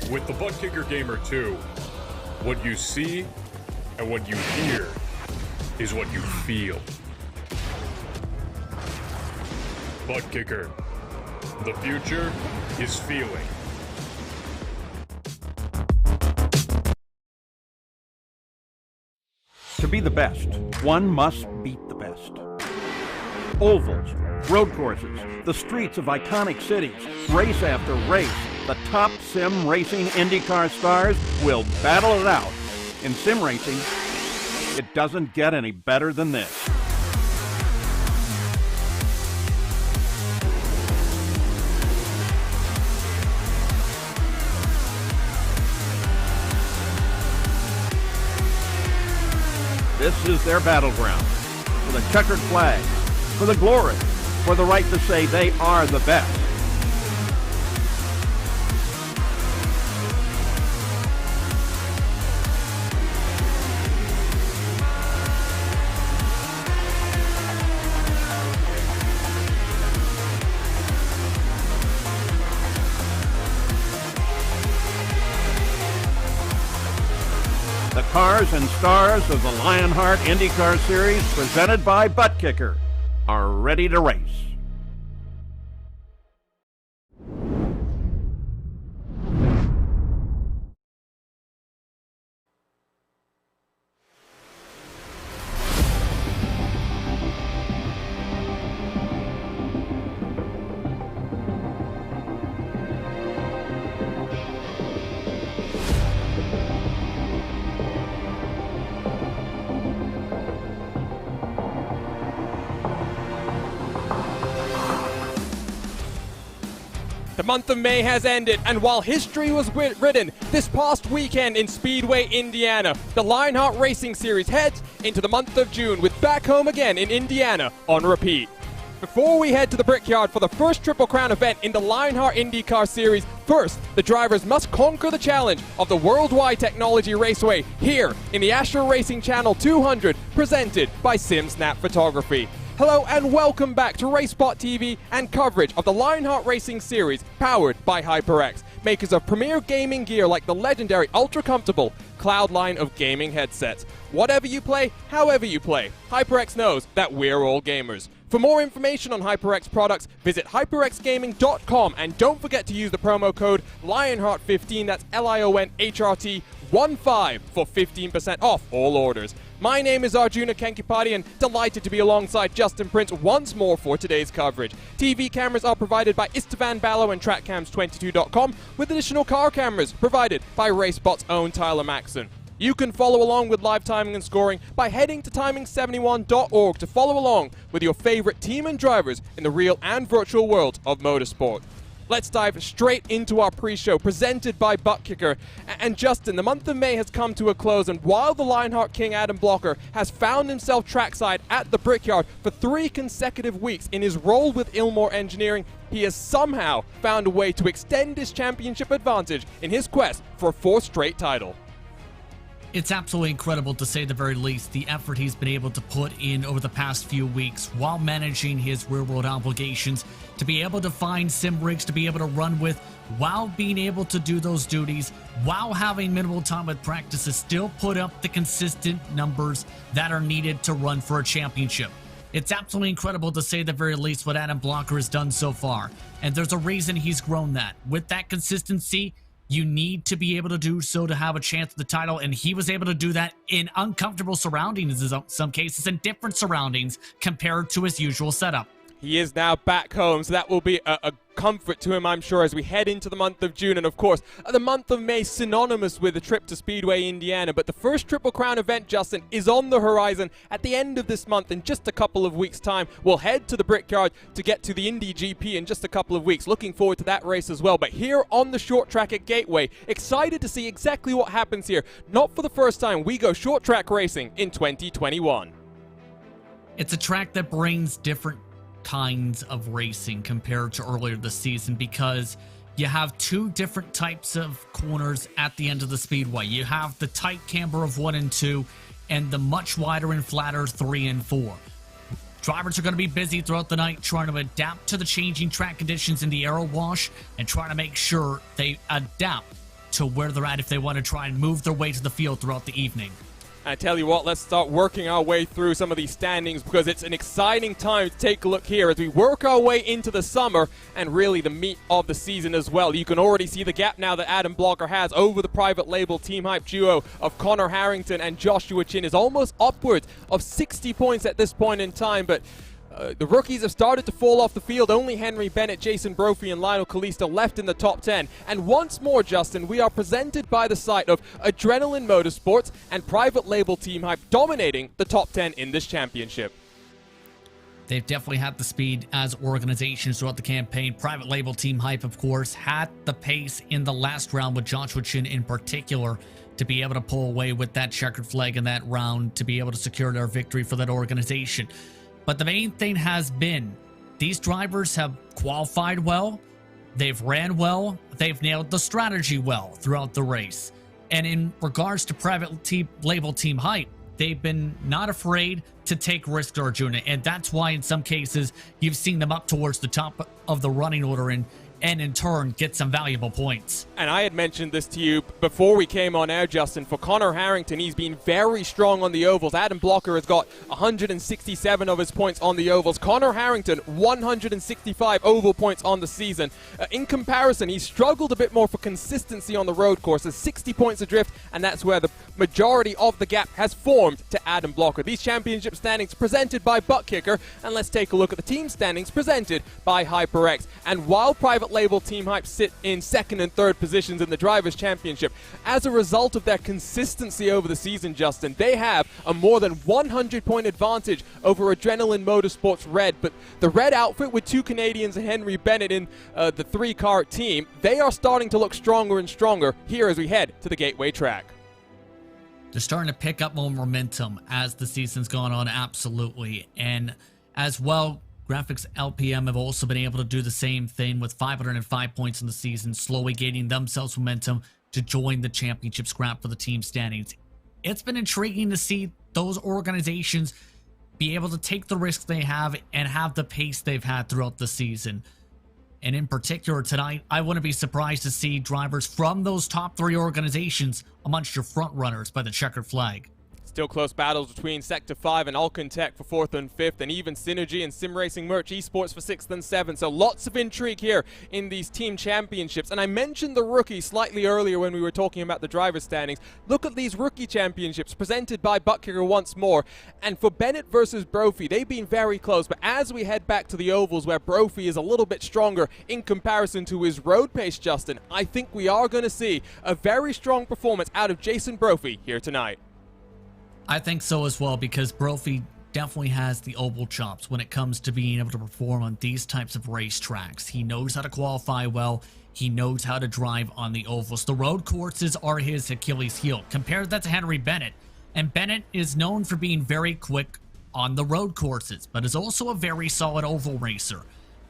With the Butt Kicker Gamer 2, what you see and what you hear is what you feel. Butt Kicker. The future is feeling. To be the best, one must beat the best. Ovals, road courses, the streets of iconic cities, race after race, the top sim racing IndyCar stars will battle it out. In sim racing, it doesn't get any better than this. This is their battleground, for the checkered flag, for the glory, for the right to say they are the best. The cars and stars of the Lionheart IndyCar Series, presented by Butt Kicker, are ready to race. The month of May has ended, and while history was written this past weekend in Speedway, Indiana, the Lionheart Racing Series heads into the month of June with Back Home Again in Indiana on repeat. Before we head to the Brickyard for the first Triple Crown event in the Lionheart IndyCar Series, first, the drivers must conquer the challenge of the Worldwide Technology Raceway here in the Astro Racing Channel 200, presented by SimSnap Photography. Hello and welcome back to RaceSpotTV and coverage of the Lionheart Racing Series, powered by HyperX, makers of premier gaming gear like the legendary ultra-comfortable Cloud line of gaming headsets. Whatever you play, however you play, HyperX knows that we're all gamers. For more information on HyperX products, visit hyperxgaming.com and don't forget to use the promo code Lionheart15, that's LIONHRT15 for 15% off all orders. My name is Arjuna Kenkipati and delighted to be alongside Justin Prince once more for today's coverage. TV cameras are provided by Istvan Ballo and TrackCams22.com, with additional car cameras provided by RaceSpot's own Tyler Maxson. You can follow along with live timing and scoring by heading to timing71.org to follow along with your favorite team and drivers in the real and virtual world of motorsport. Let's dive straight into our pre-show presented by Butt Kicker. And Justin, the month of May has come to a close, and while the Lionheart King Adam Blocker has found himself trackside at the Brickyard for 3 consecutive weeks in his role with Ilmore Engineering, he has somehow found a way to extend his championship advantage in his quest for a 4th straight title. It's absolutely incredible, to say the very least, the effort he's been able to put in over the past few weeks while managing his real-world obligations, to be able to find sim rigs to be able to run with, while being able to do those duties, while having minimal time with practice to still put up the consistent numbers that are needed to run for a championship. It's absolutely incredible, to say the very least, what Adam Blocker has done so far, and there's a reason he's grown that. With that consistency, you need to be able to do so to have a chance at the title, and he was able to do that in uncomfortable surroundings in some cases, and different surroundings compared to his usual setup. He is now back home, so that will be a comfort to him, I'm sure, as we head into the month of June. And of course, the month of May synonymous with a trip to Speedway, Indiana. But the first Triple Crown event, Justin, is on the horizon at the end of this month. In just a couple of weeks' time, we'll head to the Brickyard to get to the Indy GP in just a couple of weeks. Looking forward to that race as well. But here on the short track at Gateway, excited to see exactly what happens here. Not for the first time, we go short track racing in 2021. It's a track that brings different kinds of racing compared to earlier this season, because you have 2 different types of corners at the end of the speedway. You have the tight camber of 1 and 2 and the much wider and flatter 3 and 4. Drivers are going to be busy throughout the night trying to adapt to the changing track conditions in the aero wash and trying to make sure they adapt to where they're at if they want to try and move their way to the field throughout the evening. I tell you what, let's start working our way through some of these standings, because it's an exciting time to take a look here as we work our way into the summer and really the meat of the season as well. You can already see the gap now that Adam Blocker has over the private label Team Hype duo of Connor Harrington and Joshua Chin is almost upwards of 60 points at this point in time, but the rookies have started to fall off the field. Only Henry Bennett, Jason Brophy, and Lionel Kalisto left in the top 10. And once more, Justin, we are presented by the site of Adrenaline Motorsports and private label Team Hype dominating the top 10 in this championship. They've definitely had the speed as organizations throughout the campaign. Private label Team Hype, of course, had the pace in the last round with Joshua Chin in particular to be able to pull away with that checkered flag in that round to be able to secure their victory for that organization. But the main thing has been these drivers have qualified well, they've ran well, they've nailed the strategy well throughout the race. And in regards to private label Team Hype, they've been not afraid to take risks, Arjuna, and that's why in some cases you've seen them up towards the top of the running order and in turn get some valuable points. And I had mentioned this to you before we came on air, Justin. For Connor Harrington, he's been very strong on the ovals. Adam Blocker has got 167 of his points on the ovals. Connor Harrington, 165 oval points on the season. In comparison, he's struggled a bit more for consistency on the road courses, 60 points adrift, and that's where the majority of the gap has formed to Adam Blocker. These championship standings presented by Butt Kicker, and let's take a look at the team standings presented by HyperX. And while private label Team Hype sit in second and third positions in the Drivers' Championship, as a result of their consistency over the season, Justin, they have a more than 100-point advantage over Adrenaline Motorsports Red. But the red outfit with two Canadians and Henry Bennett in the three-car team, they are starting to look stronger and stronger here as we head to the Gateway track. They're starting to pick up more momentum as the season's gone on, absolutely. And as well, Graphics LPM have also been able to do the same thing with 505 points in the season, slowly gaining themselves momentum to join the championship scrap for the team standings. It's been intriguing to see those organizations be able to take the risks they have and have the pace they've had throughout the season. And in particular tonight, I wouldn't be surprised to see drivers from those top three organizations amongst your front runners by the checkered flag. Still close battles between Sector 5 and Alcantech for 4th and 5th, and even Synergy and Sim Racing Merch Esports for 6th and 7th. So lots of intrigue here in these team championships. And I mentioned the rookie slightly earlier when we were talking about the driver standings. Look at these rookie championships presented by Butt Kicker once more. And for Bennett versus Brophy, they've been very close. But as we head back to the ovals where Brophy is a little bit stronger in comparison to his road pace, Justin, I think we are going to see a very strong performance out of Jason Brophy here tonight. I think so as well, because Brophy definitely has the oval chops when it comes to being able to perform on these types of racetracks. He knows how to qualify well. He knows how to drive on the ovals. The road courses are his Achilles heel. Compare that to Henry Bennett. And Bennett is known for being very quick on the road courses, but is also a very solid oval racer.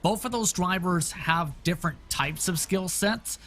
Both of those drivers have different types of skill sets,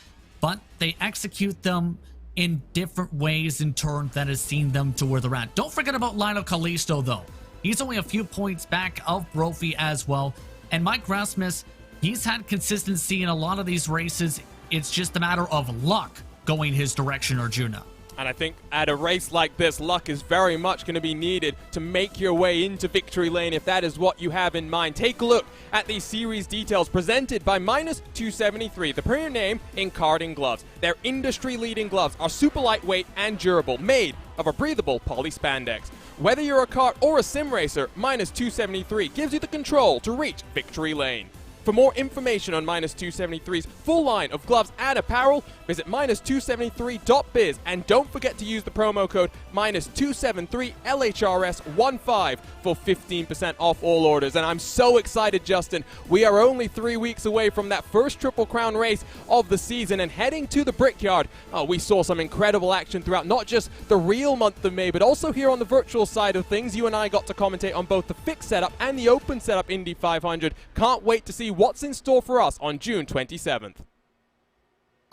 but they execute them in different ways in turn that has seen them to where they're at. Don't forget about Lionel Kalisto, though. He's only a few points back of Brophy as well. And Mike Rasmus, he's had consistency in a lot of these races. It's just a matter of luck going his direction, Arjuna. And I think at a race like this, luck is very much going to be needed to make your way into victory lane if that is what you have in mind. Take a look at these series details presented by Minus 273, the premier name in karting gloves. Their industry-leading gloves are super lightweight and durable, made of a breathable poly spandex. Whether you're a kart or a sim racer, Minus 273 gives you the control to reach victory lane. For more information on Minus 273's full line of gloves and apparel, visit minus273.biz, and don't forget to use the promo code minus273LHRS15 for 15% off all orders. And I'm so excited, Justin. We are only 3 weeks away from that first Triple Crown race of the season and heading to the Brickyard. We saw some incredible action throughout not just the real month of May, but also here on the virtual side of things. You and I got to commentate on both the fixed setup and the open setup Indy 500. Can't wait to see what's in store for us on June 27th.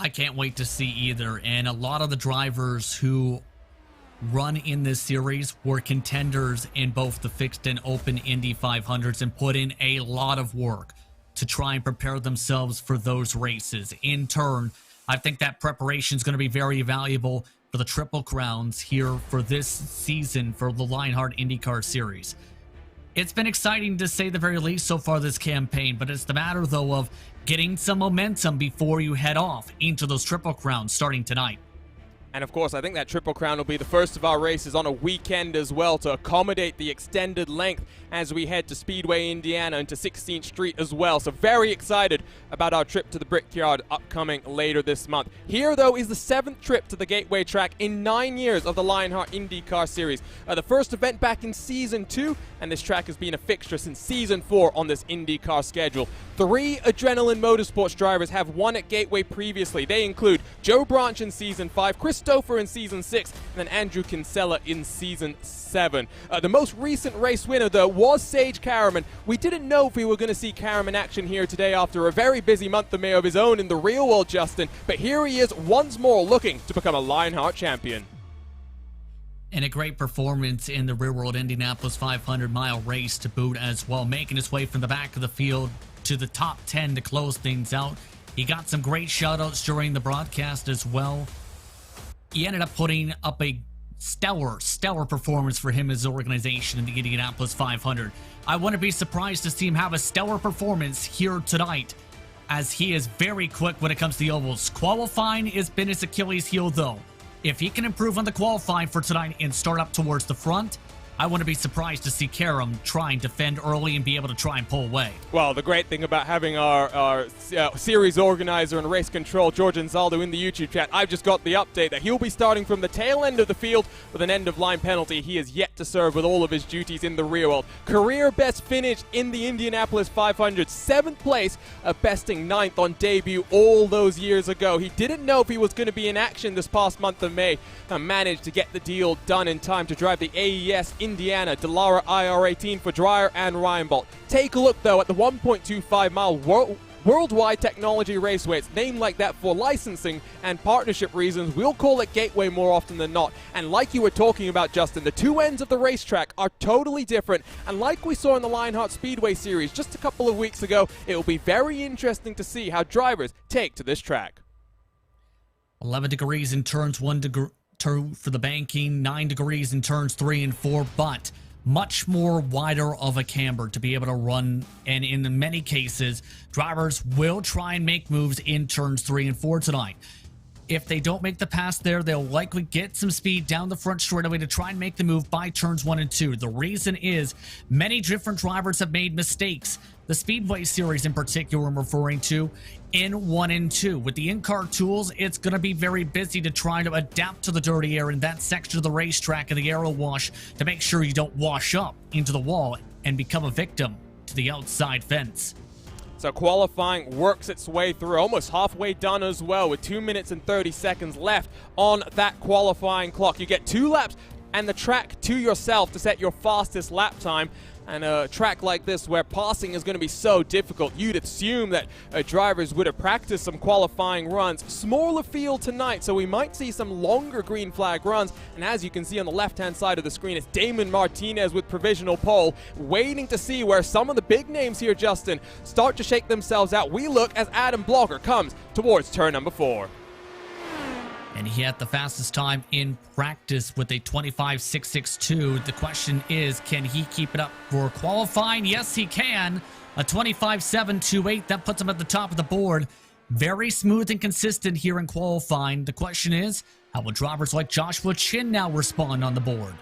I can't wait to see either. And a lot of the drivers who run in this series were contenders in both the fixed and open Indy 500s and put in a lot of work to try and prepare themselves for those races. In turn, I think that preparation is going to be very valuable for the Triple Crowns here for this season for the Lionheart IndyCar Series. It's been exciting to say the very least so far this campaign, but it's the matter, though, of getting some momentum before you head off into those Triple Crowns starting tonight. And of course, I think that Triple Crown will be the first of our races on a weekend as well to accommodate the extended length as we head to Speedway, Indiana and to 16th Street as well. So very excited about our trip to the Brickyard upcoming later this month. Here, though, is the 7th trip to the Gateway track in 9 years of the Lionheart IndyCar Series. The first event back in Season 2, and this track has been a fixture since Season 4 on this IndyCar schedule. 3 Adrenaline Motorsports drivers have won at Gateway previously. They include Joe Branch in Season 5, Chris Stouffer in Season 6, and then Andrew Kinsella in Season 7. The most recent race winner, though, was Sage Karamman. We didn't know if we were going to see Karamman in action here today after a very busy month of May of his own in the real world, Justin, but here he is once more looking to become a Lionheart champion. And a great performance in the real world Indianapolis 500-mile race to boot as well, making his way from the back of the field to the top 10 to close things out. He got some great shout-outs during the broadcast as well. He ended up putting up a stellar performance for him as an organization in the Indianapolis 500. I wouldn't be surprised to see him have a stellar performance here tonight, as he is very quick when it comes to the ovals. Qualifying has been his Achilles heel, though. If he can improve on the qualifying for tonight and start up towards the front, I wouldn't be surprised to see Karam try and defend early and be able to try and pull away. Well, the great thing about having our series organizer and race control, George Anzaldo, in the YouTube chat, I've just got the update that he'll be starting from the tail end of the field with an end-of-line penalty he has yet to serve with all of his duties in the rear world. Career best finish in the Indianapolis 500, 7th place, besting 9th on debut all those years ago. He didn't know if he was going to be in action this past month of May and managed to get the deal done in time to drive the AES Indiana Dallara IR18 for Dreyer and Reinbold. Take a look, though, at the 1.25-mile Worldwide Technology Raceway. It's named like that for licensing and partnership reasons. We'll call it Gateway more often than not. And like you were talking about, Justin, the two ends of the racetrack are totally different. And like we saw in the Lionheart Speedway Series just a couple of weeks ago, it will be very interesting to see how drivers take to this track. 11 degrees in turns 2 for the banking, 9 degrees in turns 3 and 4, but much more wider of a camber to be able to run, and in many cases, drivers will try and make moves in turns 3 and 4 tonight. If they don't make the pass there, they'll likely get some speed down the front straightaway to try and make the move by turns 1 and 2. The reason is many different drivers have made mistakes. The Speedway Series in particular I'm referring to in 1 and 2. With the in-car tools, it's going to be very busy to try to adapt to the dirty air in that section of the racetrack and the aero wash to make sure you don't wash up into the wall and become a victim to the outside fence. So qualifying works its way through, almost halfway done as well, with 2 minutes and 30 seconds left on that qualifying clock. You get 2 laps and the track to yourself to set your fastest lap time. And a track like this where passing is going to be so difficult, you'd assume that drivers would have practiced some qualifying runs. Smaller field tonight, so we might see some longer green flag runs. And as you can see on the left-hand side of the screen, it's Damon Martinez with provisional pole, waiting to see where some of the big names here, Justin, start to shake themselves out. We look as Adam Blocker comes towards turn number 4. And he had the fastest time in practice with a 25.662. The question is, can he keep it up for qualifying? Yes, he can. A 25.728. That puts him at the top of the board. Very smooth and consistent here in qualifying. The question is, how will drivers like Joshua Chin now respond on the board?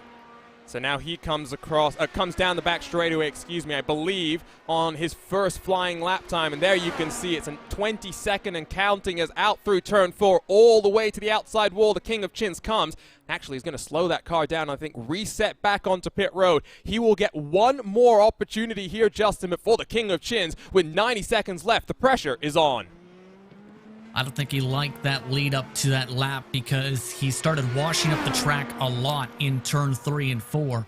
So now he comes down the back straightaway, I believe, on his first flying lap time. And there you can see it's a 22nd and counting as out through turn 4 all the way to the outside wall. The King of Chins comes. Actually, he's going to slow that car down, I think, reset back onto pit road. He will get one more opportunity here, Justin, before the King of Chins with 90 seconds left. The pressure is on. I don't think he liked that lead up to that lap because he started washing up the track a lot in turn 3 and 4.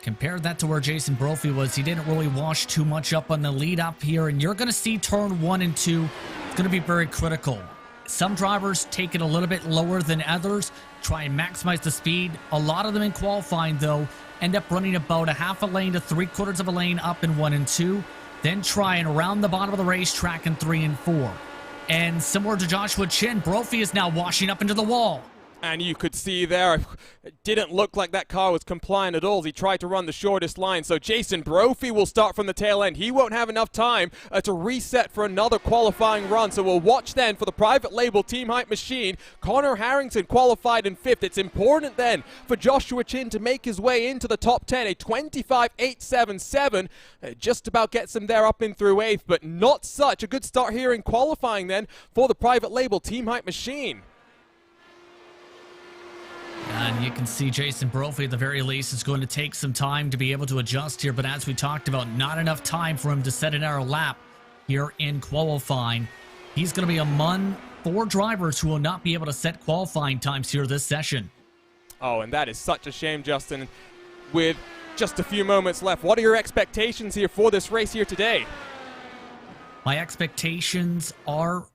Compare that to where Jason Brophy was. He didn't really wash too much up on the lead up here, and you're going to see turn 1 and 2. It's going to be very critical. Some drivers take it a little bit lower than others, try and maximize the speed. A lot of them in qualifying, though, end up running about a half a lane to 3/4 of a lane up in 1 and 2, then try and round the bottom of the racetrack in 3 and 4. And similar to Joshua Chin, Brophy is now washing up into the wall. And you could see there, it didn't look like that car was compliant at all as he tried to run the shortest line. So Jason Brophy will start from the tail end. He won't have enough time to reset for another qualifying run. So we'll watch then for the private label Team Hype machine. Connor Harrington qualified in 5th. It's important then for Joshua Chin to make his way into the top 10. A 25.877 just about gets him there up in through 8th, but not such a good start here in qualifying then for the private label Team Hype machine. And you can see Jason Brophy, at the very least, is going to take some time to be able to adjust here. But as we talked about, not enough time for him to set an hour lap here in qualifying. He's going to be among 4 drivers who will not be able to set qualifying times here this session. Oh, and that is such a shame, Justin. With just a few moments left, what are your expectations here for this race here today? My expectations are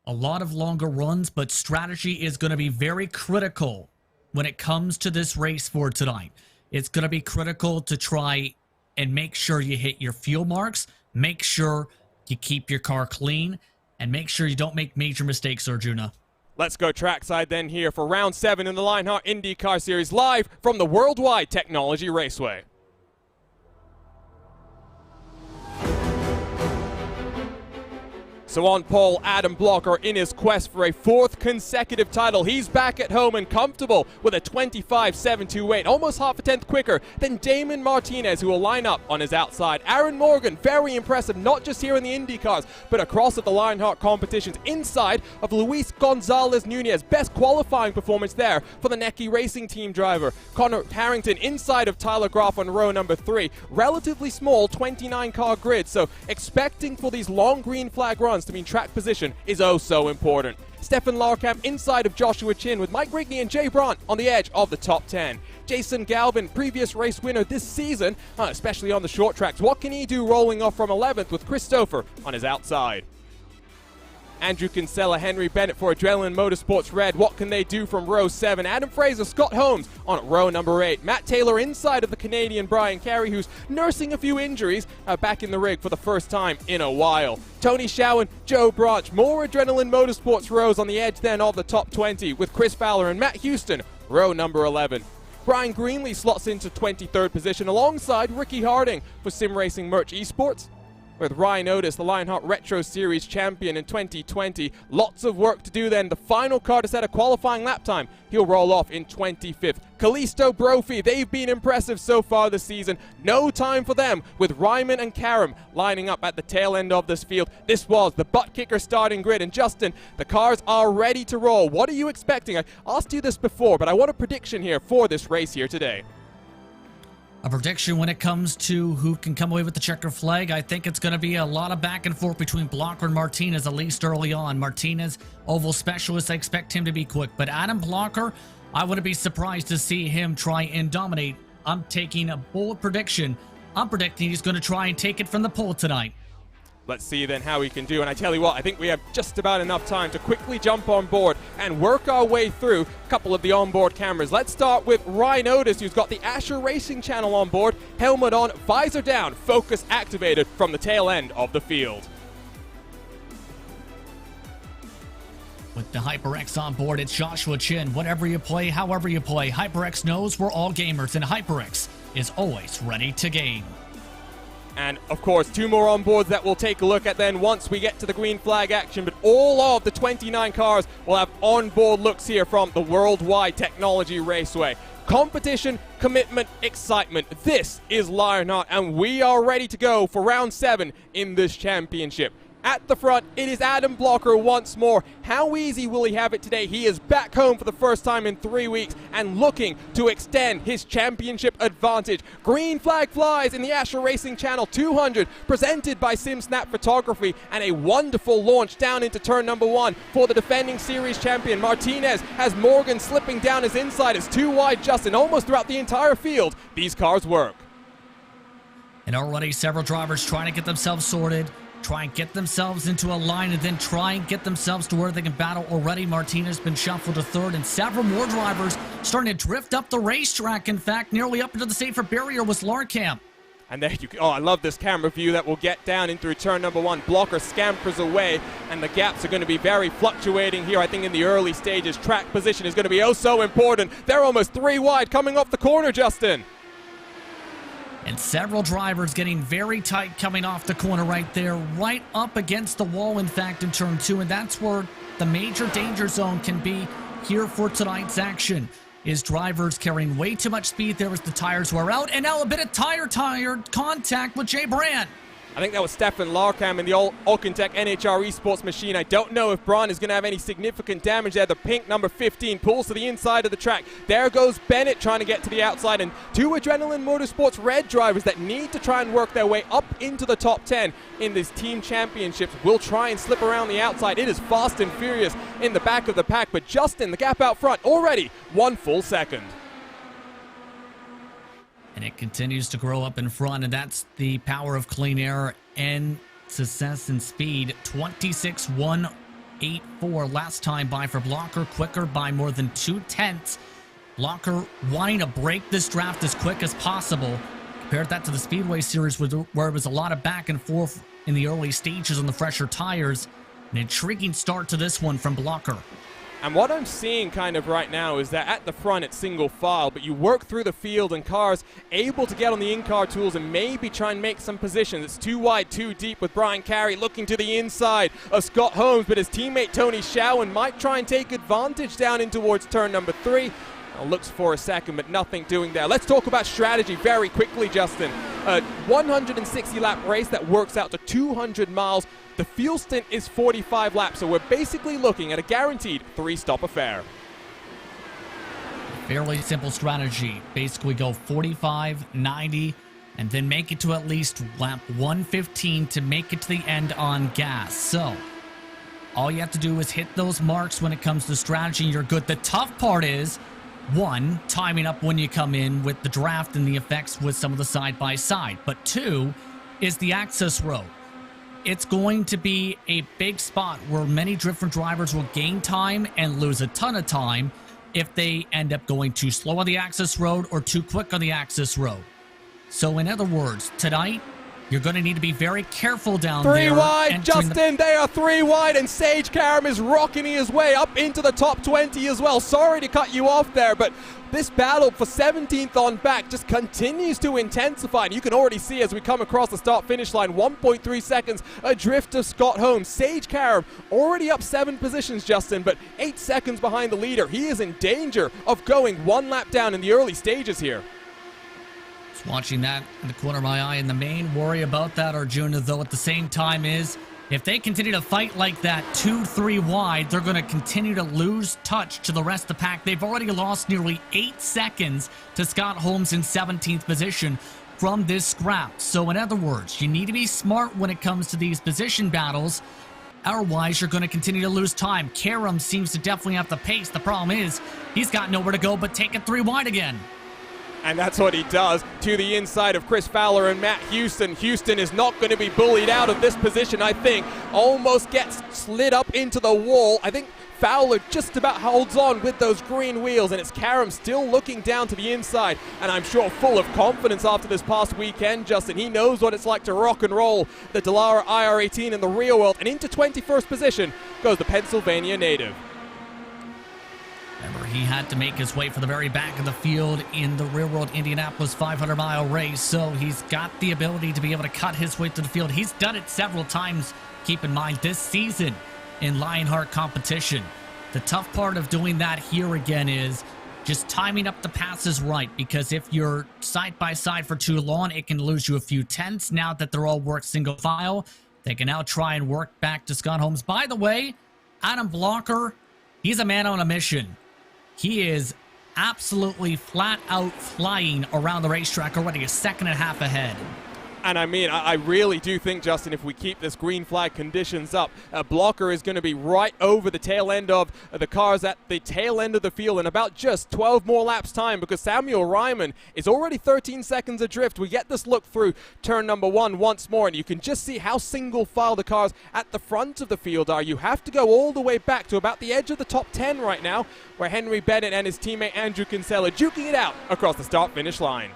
a lot of longer runs, but strategy is going to be very critical when it comes to this race for tonight. It's going to be critical to try and make sure you hit your fuel marks, make sure you keep your car clean, and make sure you don't make major mistakes, Arjuna. Let's go trackside then here for round 7 in the Lionheart IndyCar Series, live from the Worldwide Technology Raceway. So on pole, Adam Blocker in his quest for a 4th consecutive title. He's back at home and comfortable with a 25.728, almost half a tenth quicker than Damon Martinez, who will line up on his outside. Aaron Morgan, very impressive, not just here in the IndyCars, but across at the Lionheart competitions. Inside of Luis Gonzalez Nunez, best qualifying performance there for the Necky Racing Team driver. Connor Harrington inside of Tyler Groff on row number 3. Relatively small 29-car grid, so expecting for these long green flag runs to mean track position is oh so important. Stefan Larkamp inside of Joshua Chin with Mike Rigney and Jay Brandt on the edge of the top 10. Jason Galvin, previous race winner this season, especially on the short tracks. What can he do rolling off from 11th with Christopher on his outside? Andrew Kinsella, Henry Bennett for Adrenaline Motorsports Red. What can they do from row 7? Adam Fraser, Scott Holmes on row number 8. Matt Taylor inside of the Canadian Brian Carey, who's nursing a few injuries, back in the rig for the first time in a while. Tony Showen, Joe Branch, more Adrenaline Motorsports rows on the edge then of the top 20 with Chris Fowler and Matt Houston, row number 11. Brian Greenlee slots into 23rd position alongside Ricky Harding for Sim Racing Merch Esports. With Ryan Otis, the Lionheart Retro Series champion in 2020. Lots of work to do then. The final car to set a qualifying lap time. He'll roll off in 25th. Callisto Brophy, they've been impressive so far this season. No time for them with Ryman and Karam lining up at the tail end of this field. This was the butt kicker starting grid. And Justin, the cars are ready to roll. What are you expecting? I asked you this before, but I want a prediction here for this race here today. A prediction when it comes to who can come away with the checker flag. I think it's going to be a lot of back and forth between Blocker and Martinez, at least early on. Martinez, oval specialist, I expect him to be quick. But Adam Blocker, I wouldn't be surprised to see him try and dominate. I'm taking a bold prediction. I'm predicting he's going to try and take it from the pole tonight. Let's see then how we can do. And I tell you what, I think we have just about enough time to quickly jump on board and work our way through a couple of the onboard cameras. Let's start with Ryan Otis, who's got the Asher Racing channel on board. Helmet on, visor down, focus activated from the tail end of the field. With the HyperX on board, it's Joshua Chin. Whatever you play, however you play, HyperX knows we're all gamers, and HyperX is always ready to game. And, of course, 2 more onboards that we'll take a look at then once we get to the green flag action. But all of the 29 cars will have onboard looks here from the Worldwide Technology Raceway. Competition, commitment, excitement. This is Lionheart, and we are ready to go for round 7 in this championship. At the front, it is Adam Blocker once more. How easy will he have it today? He is back home for the first time in 3 weeks and looking to extend his championship advantage. Green flag flies in the Asher Racing Channel 200, presented by SimSnap Photography, and a wonderful launch down into turn number 1 for the defending series champion. Martinez has Morgan slipping down his inside. It's too wide, Justin, almost throughout the entire field. These cars work. And already several drivers trying to get themselves sorted, try and get themselves into a line, and then try and get themselves to where they can battle. Already Martinez been shuffled to 3rd, and several more drivers starting to drift up the racetrack. In fact, nearly up into the safer barrier was Larkamp. And there you go. Oh, I love this camera view that will get down in through turn number 1. Blocker scampers away, and the gaps are going to be very fluctuating here. I think in the early stages, track position is going to be oh so important. They're almost 3 wide coming off the corner, Justin. And several drivers getting very tight coming off the corner right there, right up against the wall, in fact, in turn 2. And that's where the major danger zone can be here for tonight's action, is drivers carrying way too much speed there as the tires wear out. And now a bit of tire contact with Jay Brandt. I think that was Stefan Larkham in the old Alcantech NHR Esports machine. I don't know if Braun is going to have any significant damage there. The pink number 15 pulls to the inside of the track. There goes Bennett trying to get to the outside, and 2 Adrenaline Motorsports red drivers that need to try and work their way up into the top 10 in these team championships will try and slip around the outside. It is fast and furious in the back of the pack, but Justin, the gap out front, already 1 full second. And it continues to grow up in front, and that's the power of clean air and success and speed. 26.184 last time by for Blocker, quicker by more than 2/10. Blocker wanting to break this draft as quick as possible. Compared that to the Speedway Series where it was a lot of back and forth in the early stages on the fresher tires. An intriguing start to this one from Blocker. And what I'm seeing kind of right now is that at the front it's single file, but you work through the field and cars able to get on the in-car tools and maybe try and make some positions. It's too wide, too deep with Brian Carey looking to the inside of Scott Holmes, but his teammate Tony Schowen might try and take advantage down in towards turn number 3. Looks for a second, but nothing doing there. Let's talk about strategy very quickly, Justin. A 160-lap race that works out to 200 miles. The fuel stint is 45 laps, so we're basically looking at a guaranteed 3-stop affair. Fairly simple strategy. Basically go 45, 90, and then make it to at least lap 115 to make it to the end on gas. So all you have to do is hit those marks when it comes to strategy, and you're good. The tough part is, 1, timing up when you come in with the draft and the effects with some of the side-by-side. But 2 is the access road. It's going to be a big spot where many different drivers will gain time and lose a ton of time if they end up going too slow on the access road or too quick on the access road. So in other words, tonight, you're going to need to be very careful down there. 3 wide, Justin, they are 3 wide, and Sage Karam is rocking his way up into the top 20 as well. Sorry to cut you off there, but this battle for 17th on back just continues to intensify, and you can already see as we come across the start-finish line, 1.3 seconds adrift of Scott Holmes. Sage Karam already up 7 positions, Justin, but 8 seconds behind the leader. He is in danger of going 1 lap down in the early stages here. Watching that in the corner of my eye, and the main worry about that, Arjuna, though, at the same time is if they continue to fight like that 2-3 wide, they're going to continue to lose touch to the rest of the pack. They've already lost nearly 8 seconds to Scott Holmes in 17th position from this scrap. So in other words, you need to be smart when it comes to these position battles. Otherwise, you're going to continue to lose time. Karam seems to definitely have the pace. The problem is he's got nowhere to go but take it 3 wide again. And that's what he does to the inside of Chris Fowler and Matt Houston. Houston is not going to be bullied out of this position, I think. Almost gets slid up into the wall. I think Fowler just about holds on with those green wheels, and it's Karam still looking down to the inside, and I'm sure full of confidence after this past weekend, Justin. He knows what it's like to rock and roll the Dallara IR18 in the real world, and into 21st position goes the Pennsylvania native. Remember, he had to make his way for the very back of the field in the real-world Indianapolis 500-mile race, so he's got the ability to be able to cut his way to the field. He's done it several times, keep in mind, this season in Lionheart competition. The tough part of doing that here again is just timing up the passes right, because if you're side-by-side for too long, it can lose you a few tenths. Now that they're all worked single file, they can now try and work back to Scott Holmes. By the way, Adam Blocker, he's a man on a mission. He is absolutely flat out flying around the racetrack already, a 1.5 seconds ahead. And I mean, I really do think, Justin, if we keep this green flag conditions up, Blocker is going to be right over the tail end of the cars at the tail end of the field in about just 12 more laps time, because Samuel Ryman is already 13 seconds adrift. We get this look through turn number 1 once more, and you can just see how single file the cars at the front of the field are. You have to go all the way back to about the edge of the top 10 right now, where Henry Bennett and his teammate Andrew Kinsella duking it out across the start-finish line.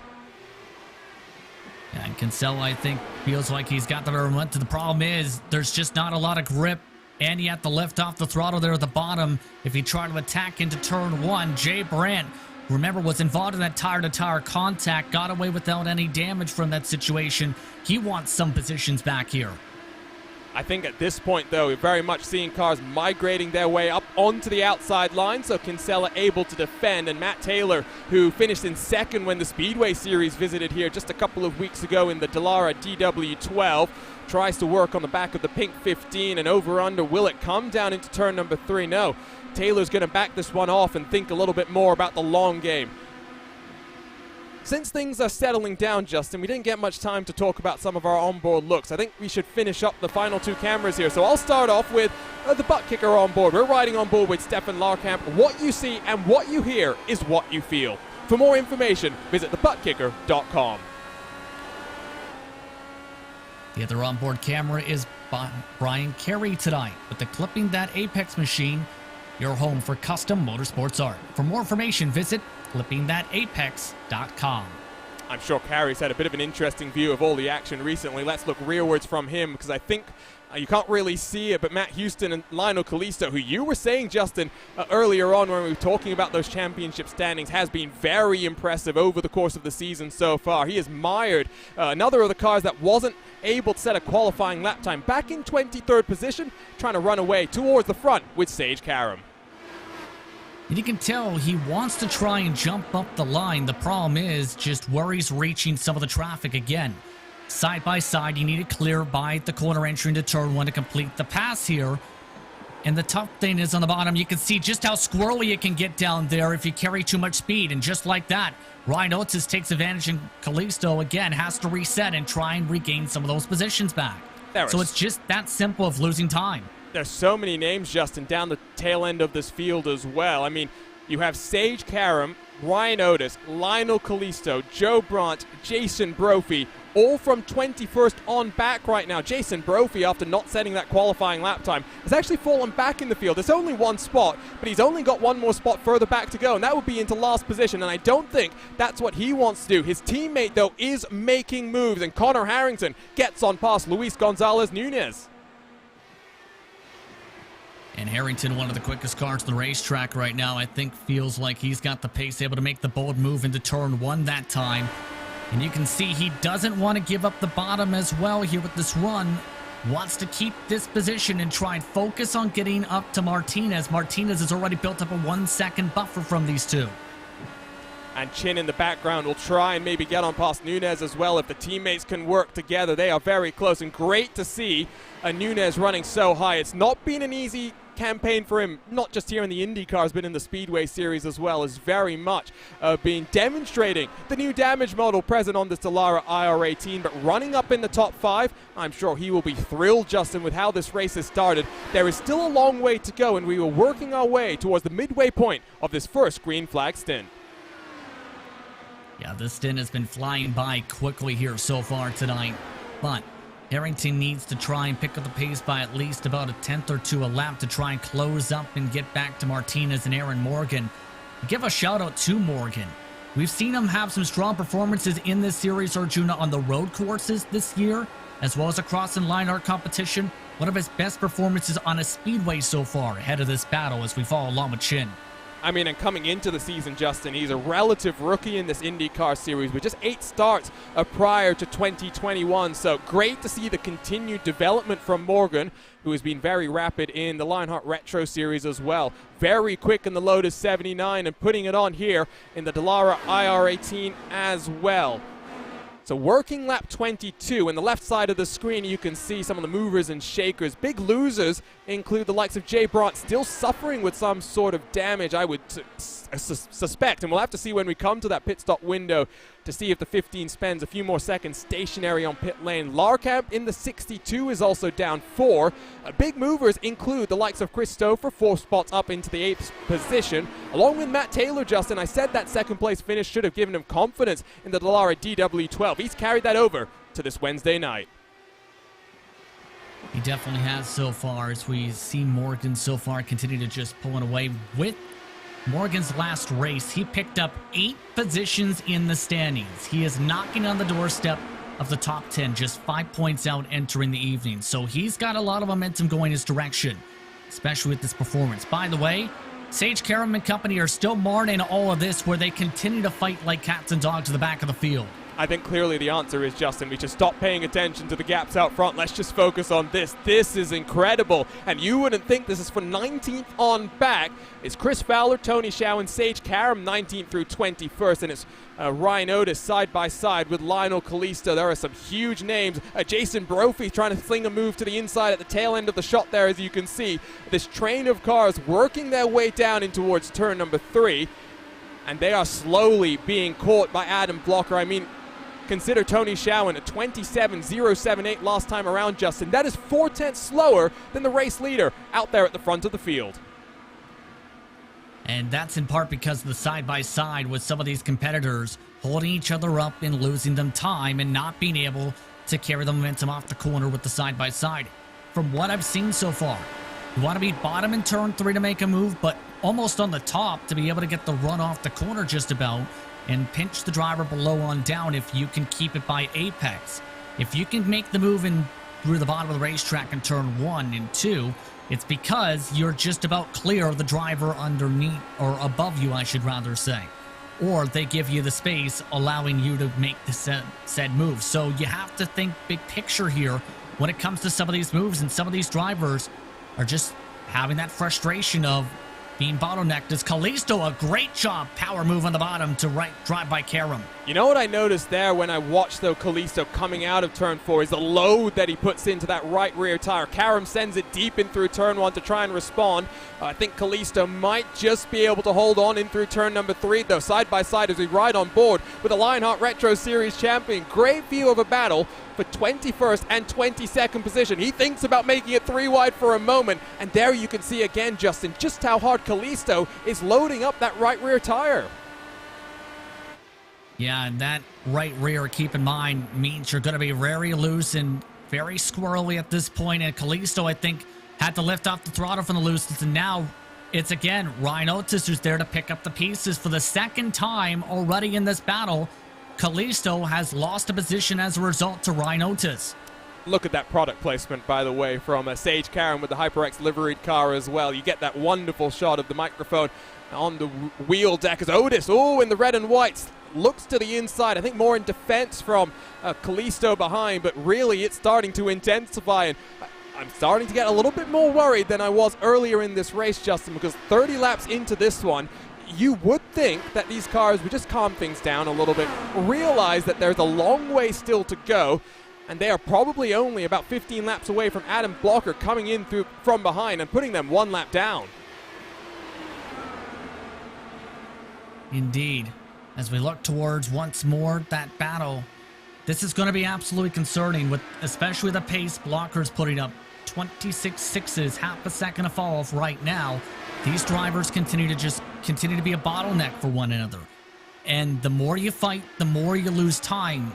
And Kinsella, I think, feels like he's got the momentum. The problem is there's just not a lot of grip, and you have to lift off the throttle there at the bottom if you try to attack into turn one. Jay Brandt, remember, was involved in that tire-to-tire contact, got away without any damage from that situation. He wants some positions back here. I think at this point, though, we're very much seeing cars migrating their way up onto the outside line, so Kinsella able to defend. And Matt Taylor, who finished in second when the Speedway Series visited here just a couple of weeks ago in the Dallara DW12, tries to work on the back of the pink 15 and over-under. Will it come down into turn number 3? No. Taylor's going to back this one off and think a little bit more about the long game. Since things are settling down, Justin, we didn't get much time to talk about some of our onboard looks. I think we should finish up the final two cameras here. So I'll start off with the butt kicker on board. We're riding on board with Stefan Larkamp. What you see and what you hear is what you feel. For more information, visit thebuttkicker.com. The other onboard camera is Brian Carey tonight with the Clipping That Apex machine, your home for custom motorsports art. For more information, visit clippingthatapex.com. I'm sure Carey's had a bit of an interesting view of all the action recently. Let's look rearwards from him, because I think you can't really see it, but Matt Houston and Lionel Kalisto, who you were saying, Justin, earlier on when we were talking about those championship standings, has been very impressive over the course of the season so far. He has mired another of the cars that wasn't able to set a qualifying lap time, back in 23rd position, trying to run away towards the front with Sage Karam. And you can tell he wants to try and jump up the line. The problem is just where he's reaching some of the traffic again. Side by side, you need to clear by the corner entry into turn one to complete the pass here. And the tough thing is on the bottom, you can see just how squirrely it can get down there if you carry too much speed. And just like that, Ryan Oates takes advantage, and Kalisto again has to reset and try and regain some of those positions back. So it's just that simple of losing time. There's so many names, Justin, down the tail end of this field as well. I mean, you have Sage Karam, Ryan Oates, Lionel Kalisto, Joe Brandt, Jason Brophy, all from 21st on back right now. Jason Brophy, after not setting that qualifying lap time, has actually fallen back in the field. There's only one spot, but he's only got one more spot further back to go, and that would be into last position, and I don't think that's what he wants to do. His teammate, though, is making moves, and Connor Harrington gets on past Luis Gonzalez Nunez. And Harrington, one of the quickest cars to the racetrack right now, I think feels like he's got the pace, able to make the bold move into turn one that time. And you can see he doesn't want to give up the bottom as well here with this run. Wants to keep this position and try and focus on getting up to Martinez. Martinez has already built up a 1 second buffer from these two. And Chin in the background will try and maybe get on past Nunez as well if the teammates can work together. They are very close, and great to see Nunez running so high. It's not been an easy campaign for him, not just here in the IndyCars, but in the Speedway Series as well. Is very much been demonstrating the new damage model present on this Dallara IR18, but running up in the top 5, I'm sure he will be thrilled, Justin, with how this race has started. There is still a long way to go, and we were working our way towards the midway point of this first green flag stint. Yeah, this stint has been flying by quickly here so far tonight, but Harrington needs to try and pick up the pace by at least about a tenth or two a lap to try and close up and get back to Martinez and Aaron Morgan. Give a shout out to Morgan. We've seen him have some strong performances in this series, Arjuna, on the road courses this year, as well as across in Lionheart competition. One of his best performances on a speedway so far ahead of this battle as we follow along with Chin. I mean, and coming into the season, Justin, he's a relative rookie in this IndyCar series with just 8 starts prior to 2021. So great to see the continued development from Morgan, who has been very rapid in the Lionheart Retro Series as well. Very quick in the Lotus 79 and putting it on here in the Dallara IR18 as well. So working lap 22, in the left side of the screen you can see some of the movers and shakers. Big losers include the likes of Jay Brandt, still suffering with some sort of damage, I would suspect, and we'll have to see when we come to that pit stop window to see if the 15 spends a few more seconds stationary on pit lane. Larkamp in the 62 is also down 4. Big movers include the likes of Christopher, 4 spots up into the 8th position, along with Matt Taylor. Justin, I said that second place finish should have given him confidence in the Dallara DW12. He's carried that over to this Wednesday night. He definitely has so far, as we see Morgan so far continue to just pulling away. With Morgan's last race, he picked up 8 positions in the standings. He is knocking on the doorstep of the top 10, just 5 points out entering the evening. So he's got a lot of momentum going his direction, especially with this performance. By the way, Sage Karam and company are still marred in all of this, where they continue to fight like cats and dogs to the back of the field. I think clearly the answer is, Justin, we should stop paying attention to the gaps out front. Let's just focus on this. This is incredible. And you wouldn't think this is for 19th on back. It's Chris Fowler, Tony Shaw, and Sage Karam 19th through 21st. And it's Ryan Otis side by side with Lionel Kalisto. There are some huge names. Jason Brophy trying to fling a move to the inside at the tail end of the shot there, as you can see. This train of cars working their way down in towards turn number 3. And they are slowly being caught by Adam Blocker. I mean, consider Tony Shawan at 27.078 last time around, Justin. That is 4/10 slower than the race leader out there at the front of the field. And that's in part because of the side-by-side with some of these competitors holding each other up and losing them time and not being able to carry the momentum off the corner with the side-by-side. From what I've seen so far, you want to be bottom in turn 3 to make a move, but almost on the top to be able to get the run off the corner just about, and pinch the driver below on down if you can keep it by apex. If you can make the move in through the bottom of the racetrack in turn 1 and 2, it's because you're just about clear of the driver underneath, or above you, I should rather say. Or they give you the space, allowing you to make the said move. So you have to think big picture here when it comes to some of these moves, and some of these drivers are just having that frustration of being bottlenecked. As Kalisto, a great job, power move on the bottom to right drive by Karam. You know what I noticed there when I watched, though, Kalisto coming out of turn 4 is the load that he puts into that right rear tire. Karam sends it deep in through turn 1 to try and respond. I think Kalisto might just be able to hold on in through turn number 3, though, side by side as we ride on board with the Lionheart Retro Series champion. Great view of a battle for 21st and 22nd position. He thinks about making it 3 wide for a moment, and there you can see again, Justin, just how hard Kalisto is loading up that right rear tire. Yeah, and that right rear, keep in mind, means you're going to be very loose and very squirrely at this point. And Kalisto, I think, had to lift off the throttle from the looseness, and now it's again Ryan Otis who's there to pick up the pieces for the second time already in this battle. Kalisto has lost a position as a result to Ryan Otis. Look at that product placement, by the way, from Sage Karam with the HyperX liveried car as well. You get that wonderful shot of the microphone on the wheel deck as Otis, in the red and whites, looks to the inside. I think more in defense from Kalisto behind, but really it's starting to intensify, and I'm starting to get a little bit more worried than I was earlier in this race, Justin, because 30 laps into this one, you would think that these cars would just calm things down a little bit, realize that there's a long way still to go, and they are probably only about 15 laps away from Adam Blocker coming in from behind and putting them 1 lap down. Indeed. As we look towards once more that battle, this is going to be absolutely concerning, with especially the pace Blocker's putting up. 26.6s, half a second to fall off right now. These drivers continue to be a bottleneck for one another. And the more you fight, the more you lose time.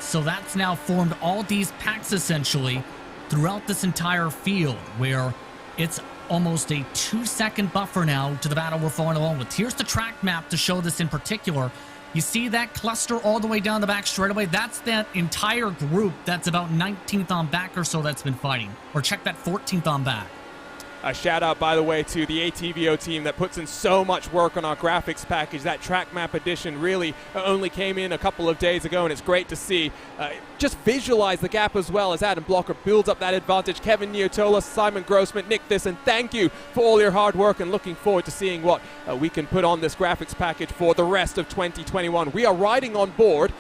So that's now formed all these packs essentially throughout this entire field, where it's almost a 2-second buffer now to the battle we're following along with. Here's the track map to show this in particular. You see that cluster all the way down the back straightaway? That's that entire group that's about 19th on back or so that's been fighting. Or check that 14th on back. A shout out, by the way, to the ATVO team that puts in so much work on our graphics package. That track map edition really only came in a couple of days ago, and it's great to see. Just visualize the gap as well as Adam Blocker builds up that advantage. Kevin Niotola, Simon Grossman, Nick Thyssen, thank you for all your hard work, and looking forward to seeing what we can put on this graphics package for the rest of 2021. We are riding on board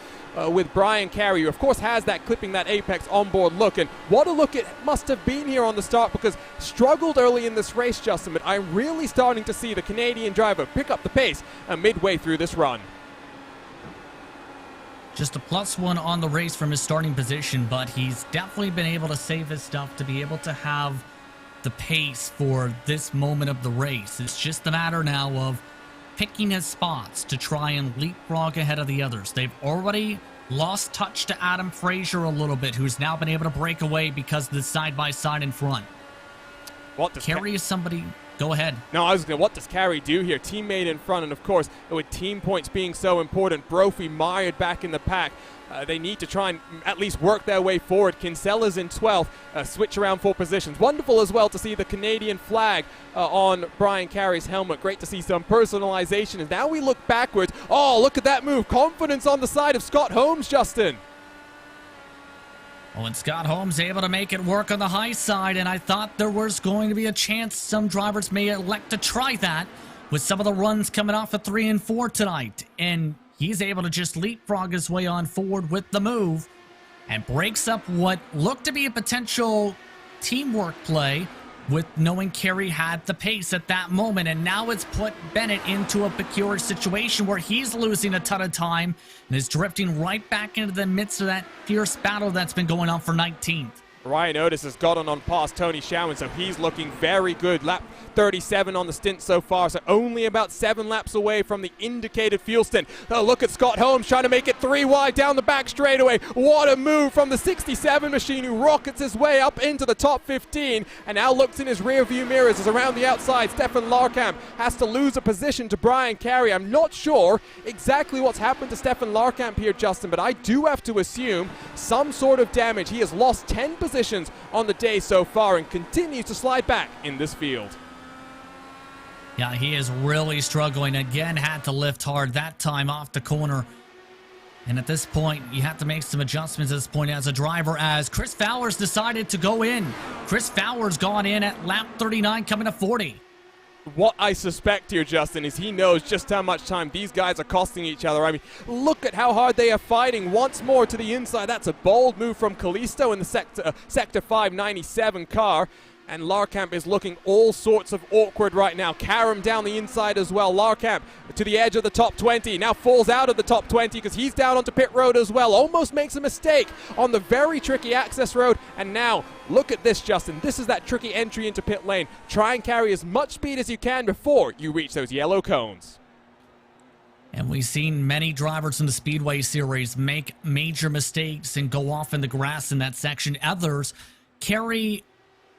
with Brian Carey, who of course has that clipping that apex onboard look, and what a look it must have been here on the start, because struggled early in this race, Justin, but I'm really starting to see the Canadian driver pick up the pace midway through this run. Just a +1 on the race from his starting position, but he's definitely been able to save his stuff to be able to have the pace for this moment of the race. It's just a matter now of picking his spots to try and leapfrog ahead of the others. They've already lost touch to Adam Frazier a little bit, who's now been able to break away because of the side-by-side in front. What does Carey is somebody... Go ahead. No, I was going to, what does Carey do here? Teammate in front, and of course, with team points being so important, Brophy mired back in the pack. They need to try and at least work their way forward. Kinsella's in 12th, switch around for positions. Wonderful as well to see the Canadian flag on Brian Carey's helmet. Great to see some personalization. And now we look backwards. Oh, look at that move. Confidence on the side of Scott Holmes, Justin. Oh, and Scott Holmes able to make it work on the high side, and I thought there was going to be a chance some drivers may elect to try that with some of the runs coming off of 3 and 4 tonight. And he's able to just leapfrog his way on forward with the move and breaks up what looked to be a potential teamwork play with knowing Carey had the pace at that moment. And now it's put Bennett into a peculiar situation where he's losing a ton of time and is drifting right back into the midst of that fierce battle that's been going on for 19th. Ryan Otis has gotten on past Tony Schauen, so he's looking very good. Lap 37 on the stint so far, so only about 7 laps away from the indicated fuel stint. Oh, look at Scott Holmes trying to make it 3 wide down the back straightaway. What a move from the 67 machine, who rockets his way up into the top 15 and now looks in his rear view mirrors as around the outside Stefan Larkamp has to lose a position to Brian Carey. I'm not sure exactly what's happened to Stefan Larkamp here, Justin, but I do have to assume some sort of damage. He has lost 10 positions on the day so far and continues to slide back in this field. Yeah, he is really struggling. Again, had to lift hard that time off the corner. And at this point, you have to make some adjustments at this point as a driver, as Chris Fowler's decided to go in. Chris Fowler's gone in at lap 39, coming to 40. What I suspect here, Justin, is he knows just how much time these guys are costing each other. I mean, look at how hard they are fighting once more to the inside. That's a bold move from Callisto in the Sector 597 car. And Larkamp is looking all sorts of awkward right now. Karam down the inside as well. Larkamp to the edge of the top 20. Now falls out of the top 20 because he's down onto pit road as well. Almost makes a mistake on the very tricky access road. And now, look at this, Justin. This is that tricky entry into pit lane. Try and carry as much speed as you can before you reach those yellow cones. And we've seen many drivers in the Speedway Series make major mistakes and go off in the grass in that section. Others carry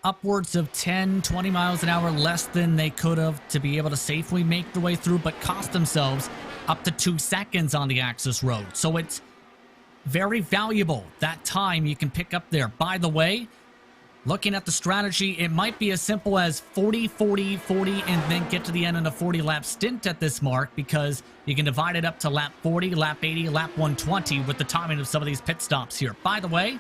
upwards of 10, 20 miles an hour less than they could have to be able to safely make the way through, but cost themselves up to 2 seconds on the access road. So it's very valuable, that time you can pick up there. By the way, looking at the strategy, it might be as simple as 40, 40, 40, and then get to the end of the 40-lap stint at this mark, because you can divide it up to lap 40, lap 80, lap 120 with the timing of some of these pit stops here. By the way,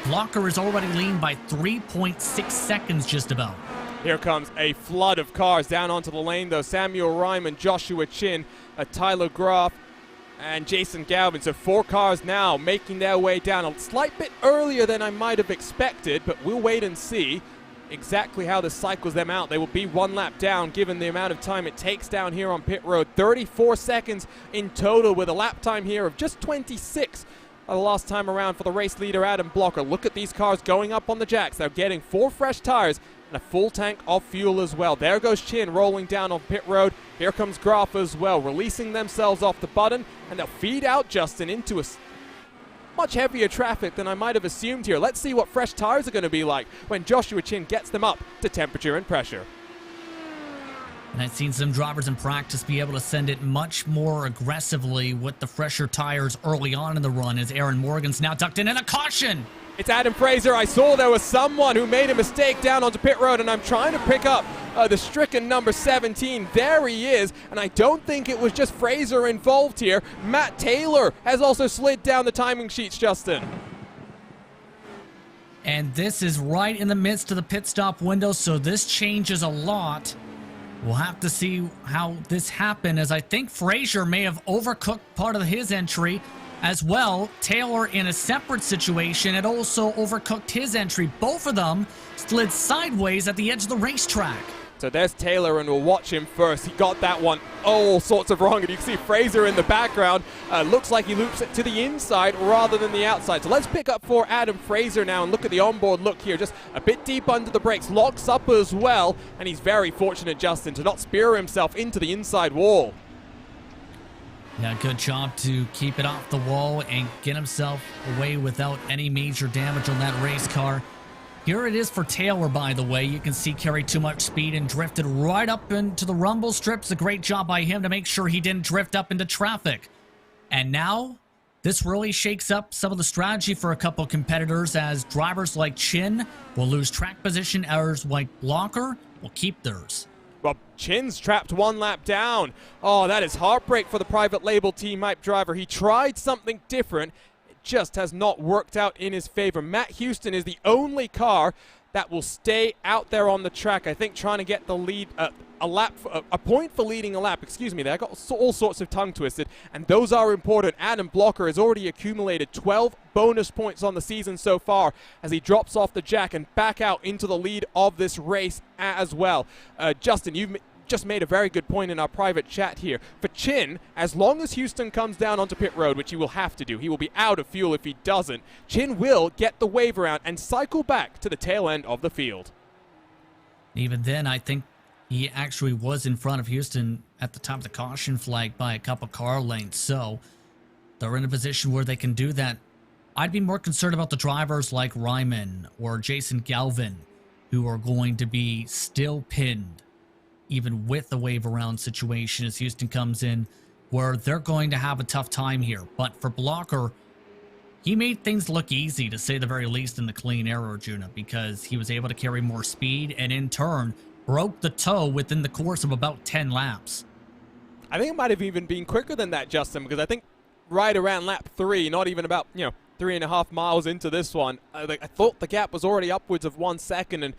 Blocker is already leaned by 3.6 seconds just about. Here comes a flood of cars down onto the lane, though. Samuel Ryman, Joshua Chin, Tyler Groff, and Jason Galvin. So 4 cars now making their way down a slight bit earlier than I might have expected, but we'll wait and see exactly how this cycles them out. They will be 1 lap down given the amount of time it takes down here on pit road. 34 seconds in total with a lap time here of just 26. The last time around for the race leader, Adam Blocker. Look at these cars going up on the jacks. They're getting 4 fresh tires and a full tank of fuel as well. There goes Chin rolling down on pit road. Here comes Graf as well, releasing themselves off the button, and they'll feed out Justin into a much heavier traffic than I might have assumed here. Let's see what fresh tires are going to be like when Joshua Chin gets them up to temperature and pressure. And I've seen some drivers in practice be able to send it much more aggressively with the fresher tires early on in the run, as Aaron Morgan's now tucked in, and a caution! It's Adam Fraser. I saw there was someone who made a mistake down onto pit road, and I'm trying to pick up the stricken number 17. There he is, and I don't think it was just Fraser involved here. Matt Taylor has also slid down the timing sheets, Justin. And this is right in the midst of the pit stop window, so this changes a lot. We'll have to see how this happened, as I think Fraser may have overcooked part of his entry as well. Taylor, in a separate situation, had also overcooked his entry. Both of them slid sideways at the edge of the racetrack. So there's Taylor, and we'll watch him first. He got that one all sorts of wrong, and you can see Fraser in the background. Looks like he loops it to the inside rather than the outside. So let's pick up for Adam Fraser now and look at the onboard look here. Just a bit deep under the brakes, locks up as well, and he's very fortunate, Justin, to not spear himself into the inside wall. Yeah, good job to keep it off the wall and get himself away without any major damage on that race car. Here it is for Taylor, by the way. You can see carried too much speed and drifted right up into the rumble strips. A great job by him to make sure he didn't drift up into traffic. And now, this really shakes up some of the strategy for a couple competitors, as drivers like Chin will lose track position, others like Blocker will keep theirs. Well, Chin's trapped one lap down. Oh, that is heartbreak for the private label team hype driver. He tried something different. It just has not worked out in his favor. Matt Houston is the only car that will stay out there on the track. I think trying to get the lead, a point for leading a lap. Excuse me, I got all sorts of tongue twisted, and those are important. Adam Blocker has already accumulated 12 bonus points on the season so far as he drops off the jack and back out into the lead of this race as well. Justin, you've just made a very good point in our private chat here. For Chin, as long as Houston comes down onto pit road, which he will have to do, he will be out of fuel if he doesn't, Chin will get the wave around and cycle back to the tail end of the field. Even then, I think he actually was in front of Houston at the top of the caution flag by a couple car lengths, so they're in a position where they can do that. I'd be more concerned about the drivers like Ryman or Jason Galvin, who are going to be still pinned, even with the wave around situation as Houston comes in, where they're going to have a tough time here. But for Blocker, he made things look easy, to say the very least, in the clean air, Arjuna, because he was able to carry more speed and in turn broke the toe within the course of about 10 laps. I think it might have even been quicker than that, Justin, because I think right around lap 3, not even about, 3.5 miles into this one, I thought the gap was already upwards of 1 second, and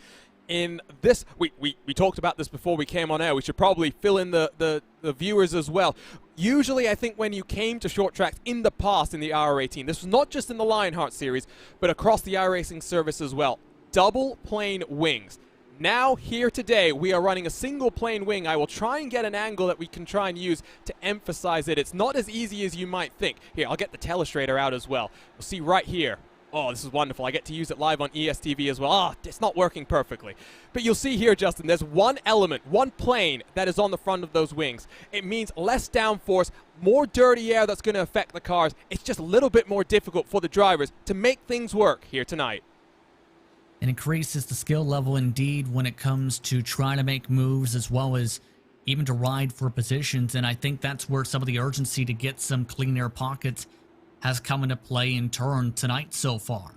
in this, we talked about this before we came on air. We should probably fill in the viewers as well. Usually, I think when you came to short tracks in the past in the IR18, this was not just in the Lionheart series, but across the iRacing service as well, double plane wings. Now, here today, we are running a single plane wing. I will try and get an angle that we can try and use to emphasize it. It's not as easy as you might think. Here, I'll get the telestrator out as well. We'll see right here. Oh, this is wonderful. I get to use it live on ESTV as well. It's not working perfectly. But you'll see here, Justin, there's one element, one plane that is on the front of those wings. It means less downforce, more dirty air that's going to affect the cars. It's just a little bit more difficult for the drivers to make things work here tonight. It increases the skill level indeed when it comes to trying to make moves as well as even to ride for positions. And I think that's where some of the urgency to get some clean air pockets has come into play in turn tonight so far,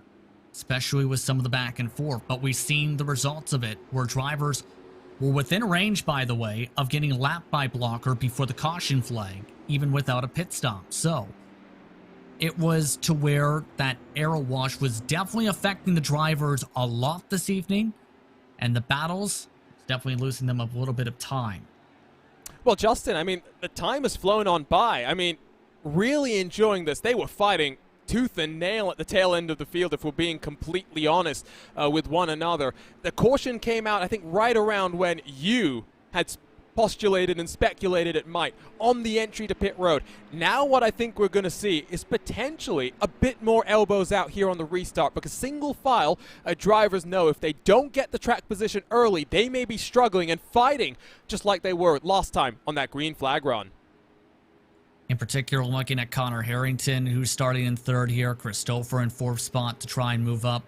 especially with some of the back and forth. But we've seen the results of it, where drivers were within range, by the way, of getting lapped by Blocker before the caution flag, even without a pit stop. So it was to where that aero wash was definitely affecting the drivers a lot this evening, and the battles definitely losing them a little bit of time. Well, Justin, I mean, the time has flown on by. I mean, really enjoying this. They were fighting tooth and nail at the tail end of the field, if we're being completely honest with one another. The caution came out, I think, right around when you had postulated and speculated it might on the entry to pit road. Now what I think we're going to see is potentially a bit more elbows out here on the restart, because single file drivers know if they don't get the track position early, they may be struggling and fighting just like they were last time on that green flag run. In particular, looking at Connor Harrington, who's starting in third here. Christopher in fourth spot to try and move up.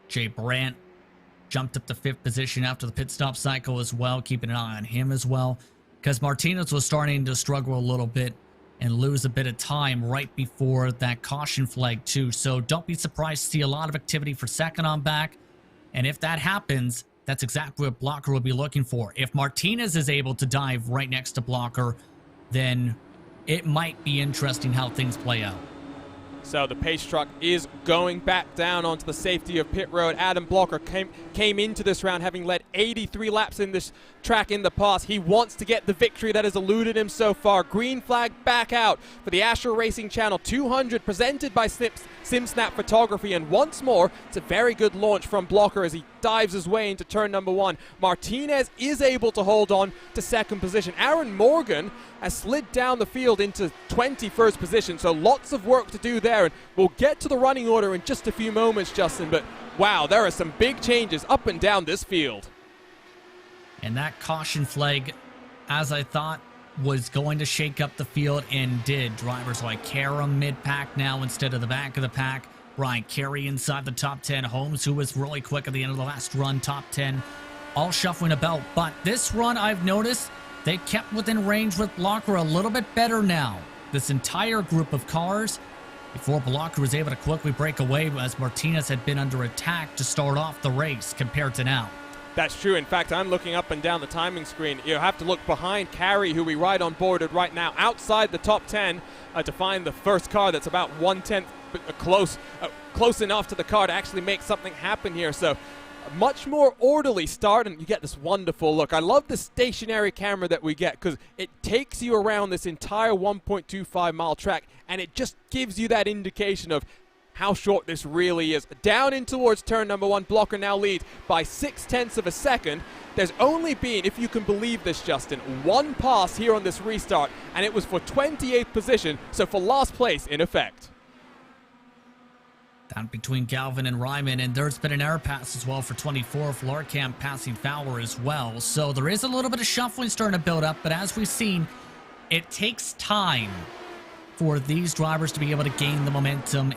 Jay Brandt jumped up to fifth position after the pit stop cycle as well, keeping an eye on him as well, because Martinez was starting to struggle a little bit and lose a bit of time right before that caution flag too. So don't be surprised to see a lot of activity for second on back. And if that happens, that's exactly what Blocker will be looking for. If Martinez is able to dive right next to Blocker, then it might be interesting how things play out. So the pace truck is going back down onto the safety of pit road. Adam Blocker came into this round having led 83 laps in this track in the past. He wants to get the victory that has eluded him so far. Green flag back out for the Astro Racing Channel 200 presented by SimSnap Photography. And once more, it's a very good launch from Blocker as he dives his way into turn number 1. Martinez is able to hold on to second position. Aaron Morgan has slid down the field into 21st position, so lots of work to do there. And we'll get to the running order in just a few moments, Justin, but wow, there are some big changes up and down this field. And that caution flag, as I thought, was going to shake up the field and did. Drivers like Karam mid-pack now instead of the back of the pack. Brian Carey inside the top 10. Holmes, who was really quick at the end of the last run, top 10, all shuffling about. But this run, I've noticed, they kept within range with Blocker a little bit better now. This entire group of cars, before Blocker was able to quickly break away as Martinez had been under attack to start off the race compared to now. That's true. In fact, I'm looking up and down the timing screen. You have to look behind Carey, who we ride on boarded right now, outside the top 10 to find the first car that's about 1/10 close enough to the car to actually make something happen here. So a much more orderly start, and you get this wonderful look. I love the stationary camera that we get because it takes you around this entire 1.25-mile track, and it just gives you that indication of how short this really is. Down in towards turn number 1, Blocker now leads by 0.6 of a second. There's only been, if you can believe this, Justin, one pass here on this restart, and it was for 28th position, so for last place in effect. Down between Galvin and Ryman, and there's been an air pass as well for 24th. Larkamp passing Fowler as well. So there is a little bit of shuffling starting to build up, but as we've seen, it takes time for these drivers to be able to gain the momentum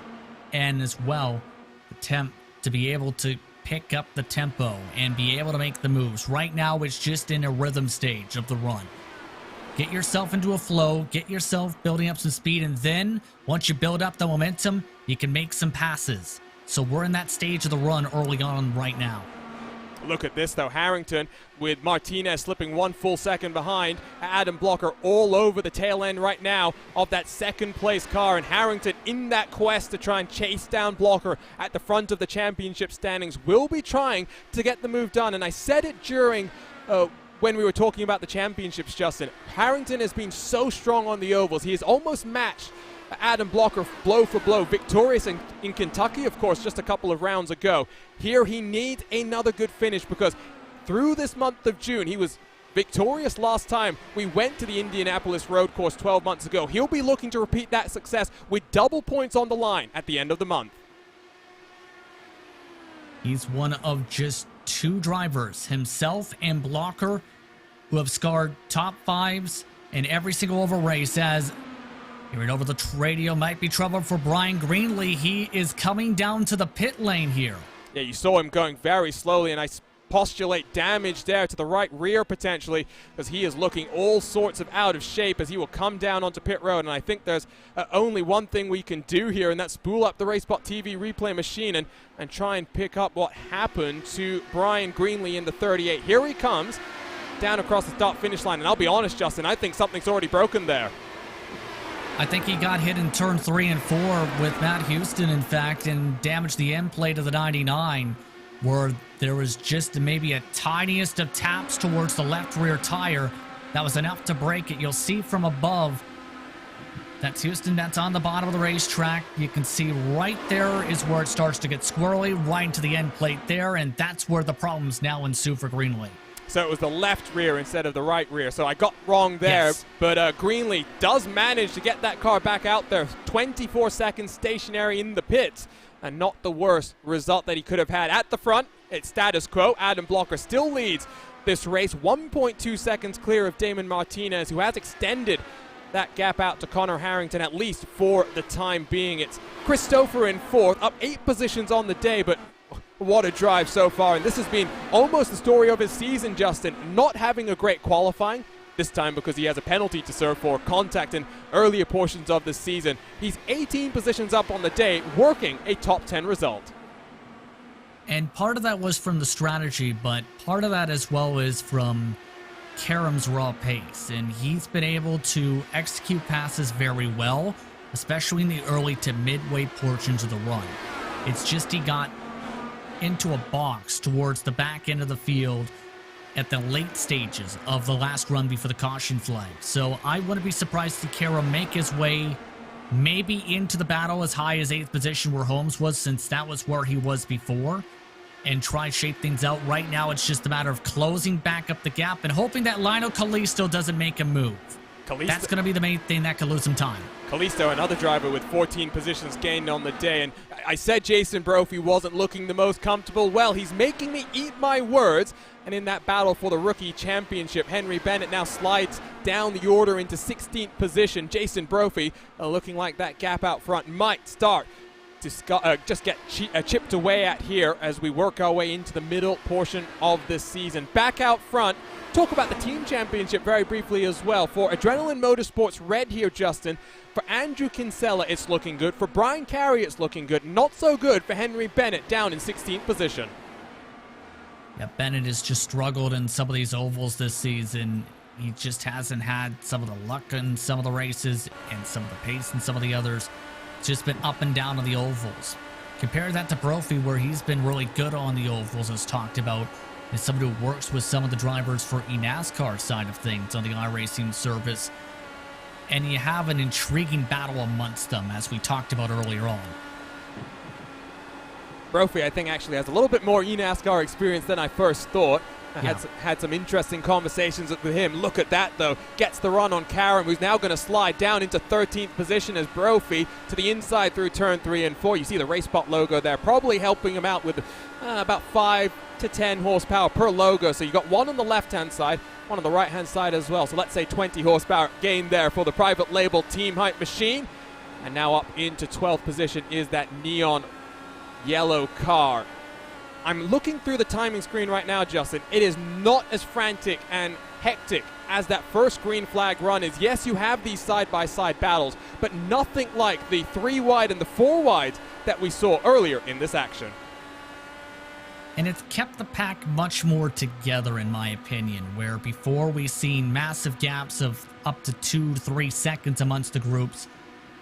and as well attempt to be able to pick up the tempo and be able to make the moves. Right now, it's just in a rhythm stage of the run. Get yourself into a flow, get yourself building up some speed, and then once you build up the momentum, you can make some passes. So we're in that stage of the run early on right now. Look at this, though. Harrington with Martinez slipping 1 full second behind. Adam Blocker all over the tail end right now of that second place car. And Harrington, in that quest to try and chase down Blocker at the front of the championship standings, will be trying to get the move done. And I said it during when we were talking about the championships, Justin. Harrington has been so strong on the ovals. He has almost matched Adam Blocker blow for blow, victorious in Kentucky, of course, just a couple of rounds ago. Here he needs another good finish because through this month of June, he was victorious last time we went to the Indianapolis road course 12 months ago. He'll be looking to repeat that success with double points on the line at the end of the month. He's one of just 2 drivers, himself and Blocker, who have scored top 5s in every single oval race. As hearing over the radio, might be trouble for Brian Greenlee. He is coming down to the pit lane here. Yeah, you saw him going very slowly, and I postulate damage there to the right rear potentially, because he is looking all sorts of out of shape as he will come down onto pit road. And I think there's only one thing we can do here, and that's spool up the RaceSpotTV replay machine and try and pick up what happened to Brian Greenlee in the 38. Here he comes down across the start-finish line, and I'll be honest, Justin, I think something's already broken there. I think he got hit in turn 3 and 4 with Matt Houston, in fact, and damaged the end plate of the 99, where there was just maybe a tiniest of taps towards the left rear tire. That was enough to break it. You'll see from above, that's Houston, that's on the bottom of the racetrack. You can see right there is where it starts to get squirrely, right into the end plate there, and that's where the problems now ensue for Greenlee. So it was the left rear instead of the right rear. So I got wrong there. Yes. But Greenlee does manage to get that car back out there. 24 seconds stationary in the pits. And not the worst result that he could have had. At the front, it's status quo. Adam Blocker still leads this race. 1.2 seconds clear of Damon Martinez, who has extended that gap out to Connor Harrington, at least for the time being. It's Christopher in 4th, up 8 positions on the day, but what a drive so far. And this has been almost the story of his season, Justin. Not having a great qualifying, this time because he has a penalty to serve for contact in earlier portions of the season. He's 18 positions up on the day, working a top 10 result. And part of that was from the strategy, but part of that as well is from Karam's raw pace. And he's been able to execute passes very well, especially in the early to midway portions of the run. It's just he got into a box towards the back end of the field at the late stages of the last run before the caution flag. So I wouldn't be surprised to see Karam make his way maybe into the battle as high as 8th position where Holmes was, since that was where he was before, and try shape things out. Right now it's just a matter of closing back up the gap and hoping that Lionel Callisto doesn't make a move. That's going to be the main thing that could lose some time. Callisto, another driver with 14 positions gained on the day. And I said Jason Brophy wasn't looking the most comfortable. Well, he's making me eat my words. And in that battle for the rookie championship, Henry Bennett now slides down the order into 16th position. Jason Brophy looking like that gap out front might start just get chipped away at here as we work our way into the middle portion of this season. Back out front, talk about the team championship very briefly as well. For Adrenaline Motorsports Red here, Justin, for Andrew Kinsella, it's looking good. For Brian Carey, it's looking good. Not so good for Henry Bennett, down in 16th position. Yeah, Bennett has just struggled in some of these ovals this season. He just hasn't had some of the luck in some of the races and some of the pace in some of the others. It's just been up and down on the ovals. Compare that to Brophy, where he's been really good on the ovals, as talked about, as somebody who works with some of the drivers for eNASCAR side of things on the iRacing service. And you have an intriguing battle amongst them, as we talked about earlier on. Brophy, I think, actually has a little bit more eNASCAR experience than I first thought. I had some interesting conversations with him. Look at that, though. Gets the run on Karam, who's now going to slide down into 13th position as Brophy to the inside through turn 3 and 4. You see the RaceSpot logo there, probably helping him out with about 5 to 10 horsepower per logo. So you got one on the left-hand side, one on the right-hand side as well. So let's say 20 horsepower gain there for the private label Team Hype machine. And now up into 12th position is that neon yellow car. I'm looking through the timing screen right now, Justin. It is not as frantic and hectic as that first green flag run is. Yes, you have these side-by-side battles, but nothing like the 3 wide and the 4 wide that we saw earlier in this action. And it's kept the pack much more together, in my opinion, where before we've seen massive gaps of up to 2 to 3 seconds amongst the groups.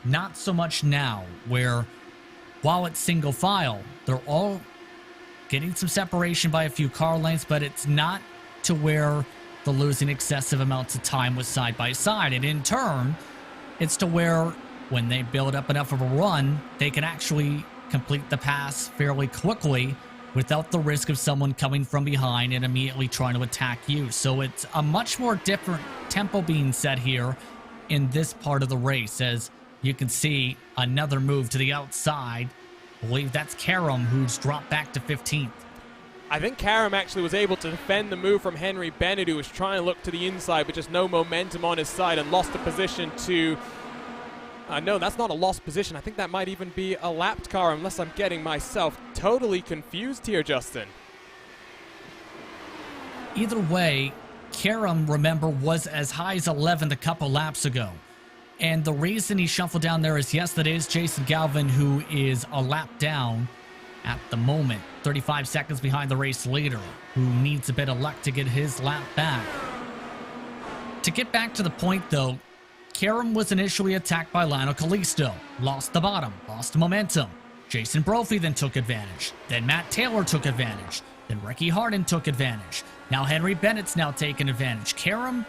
Not so much now, where while it's single file, they're all getting some separation by a few car lengths, but it's not to where they're losing excessive amounts of time with side by side. And in turn, it's to where when they build up enough of a run, they can actually complete the pass fairly quickly without the risk of someone coming from behind and immediately trying to attack you. So it's a much more different tempo being set here in this part of the race. As you can see, another move to the outside. I believe that's Karam, who's dropped back to 15th. I think Karam actually was able to defend the move from Henry Bennett, who was trying to look to the inside, but just no momentum on his side, and lost a position to... no, that's not a lost position. I think that might even be a lapped car, unless I'm getting myself totally confused here, Justin. Either way, Karam, remember, was as high as 11th a couple laps ago. And the reason he shuffled down there is, yes, that is Jason Galvin, who is a lap down at the moment. 35 seconds behind the race leader, who needs a bit of luck to get his lap back. To get back to the point, though, Karam was initially attacked by Lionel Kalisto. Lost the bottom, lost momentum. Jason Brophy then took advantage. Then Matt Taylor took advantage. Then Ricky Harden took advantage. Now Henry Bennett's now taking advantage. Karam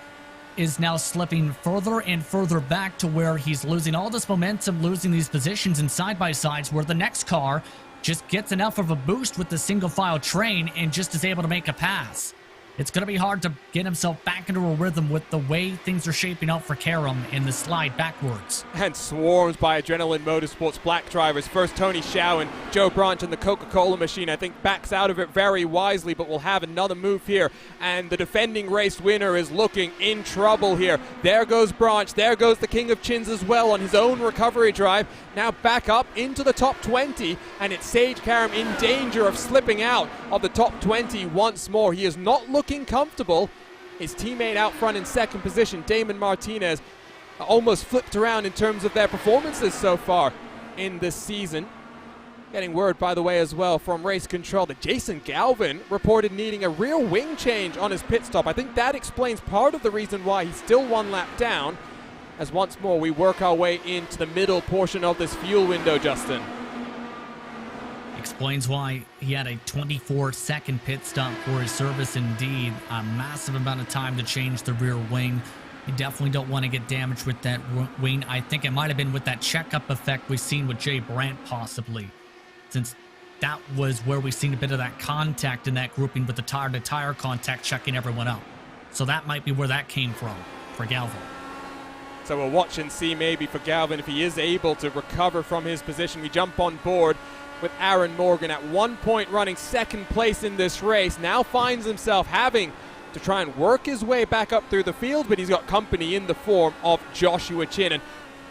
is now slipping further and further back to where he's losing all this momentum, losing these positions in side-by-sides, where the next car just gets enough of a boost with the single-file train and just is able to make a pass. It's going to be hard to get himself back into a rhythm with the way things are shaping out for Karam in the slide backwards. And swarms by Adrenaline Motorsports black drivers. First Tony Schau and Joe Branch in the Coca-Cola machine, I think, backs out of it very wisely, but will have another move here. And the defending race winner is looking in trouble here. There goes Branch. There goes the King of Chins as well on his own recovery drive. Now back up into the top 20, and it's Sage Karam in danger of slipping out of the top 20 once more. He is not looking comfortable. His teammate out front in second position, Damon Martinez, almost flipped around in terms of their performances so far in this season. Getting word, by the way, as well from Race Control that Jason Galvin reported needing a rear wing change on his pit stop. I think that explains part of the reason why he's still 1 lap down, as once more we work our way into the middle portion of this fuel window, Justin. Explains why he had a 24-second pit stop for his service. Indeed, a massive amount of time to change the rear wing. You definitely don't want to get damaged with that wing. I think it might have been with that checkup effect we've seen with Jay Brandt, possibly, since that was where we've seen a bit of that contact in that grouping with the tire-to-tire contact, checking everyone up. So that might be where that came from for Galvin. So we'll watch and see maybe for Galvin if he is able to recover from his position. We jump on board with Aaron Morgan at one point running second place in this race. Now finds himself having to try and work his way back up through the field, but he's got company in the form of Joshua Chin. And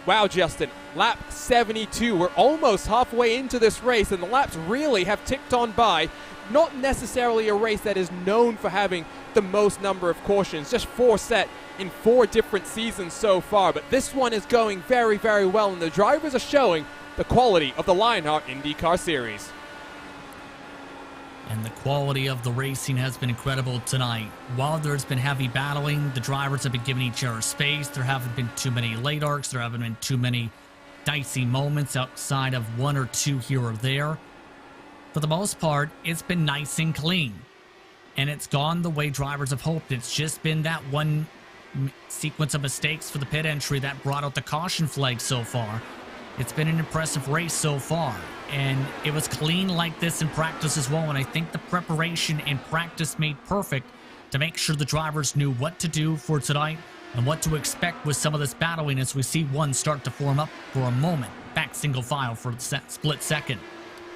Wow, Justin, lap 72. We're almost halfway into this race, and the laps really have ticked on by. Not necessarily a race that is known for having the most number of cautions, just 4 set in 4 different seasons so far. But this one is going very, very well, and the drivers are showing the quality of the Lionheart IndyCar Series. And the quality of the racing has been incredible tonight. While there's been heavy battling, the drivers have been giving each other space. There haven't been too many late arcs. There haven't been too many dicey moments outside of 1 or 2 here or there. For the most part, it's been nice and clean. And it's gone the way drivers have hoped. It's just been that one sequence of mistakes for the pit entry that brought out the caution flag so far. It's been an impressive race so far, and it was clean like this in practice as well, and I think the preparation in practice made perfect to make sure the drivers knew what to do for tonight and what to expect with some of this battling as we see one start to form up for a moment. Back single file for a split second.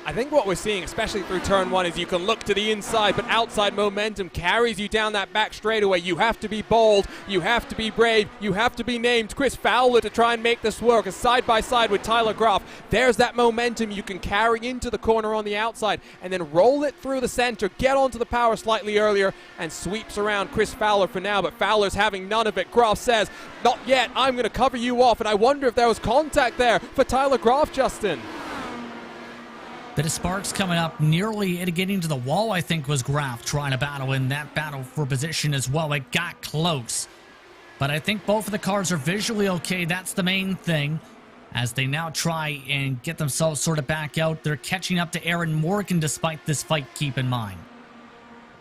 I think what we're seeing, especially through turn 1, is you can look to the inside, but outside momentum carries you down that back straightaway. You have to be bold, you have to be brave, you have to be named. Chris Fowler to try and make this work, side by side with Tyler Groff. There's that momentum you can carry into the corner on the outside and then roll it through the center, get onto the power slightly earlier, and sweeps around Chris Fowler for now, but Fowler's having none of it. Groff says, not yet, I'm going to cover you off, and I wonder if there was contact there for Tyler Groff, Justin. Bit of sparks coming up, nearly getting to the wall, I think, was Graf trying to battle in that battle for position as well. It got close. But I think both of the cars are visually okay. That's the main thing. As they now try and get themselves sort of back out, they're catching up to Aaron Morgan despite this fight, keep in mind.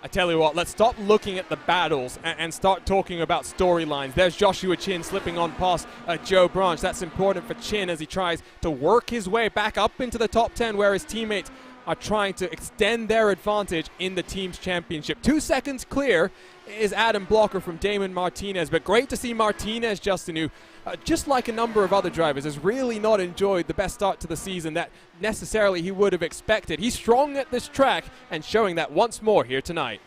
I tell you what, let's stop looking at the battles and start talking about storylines. There's Joshua Chin slipping on past Joe Branch. That's important for Chin as he tries to work his way back up into the top 10 where his teammates are trying to extend their advantage in the team's championship. 2 seconds clear is Adam Blocker from Damon Martinez, but great to see Martinez, Justin, who just like a number of other drivers, has really not enjoyed the best start to the season that necessarily he would have expected. He's strong at this track and showing that once more here tonight.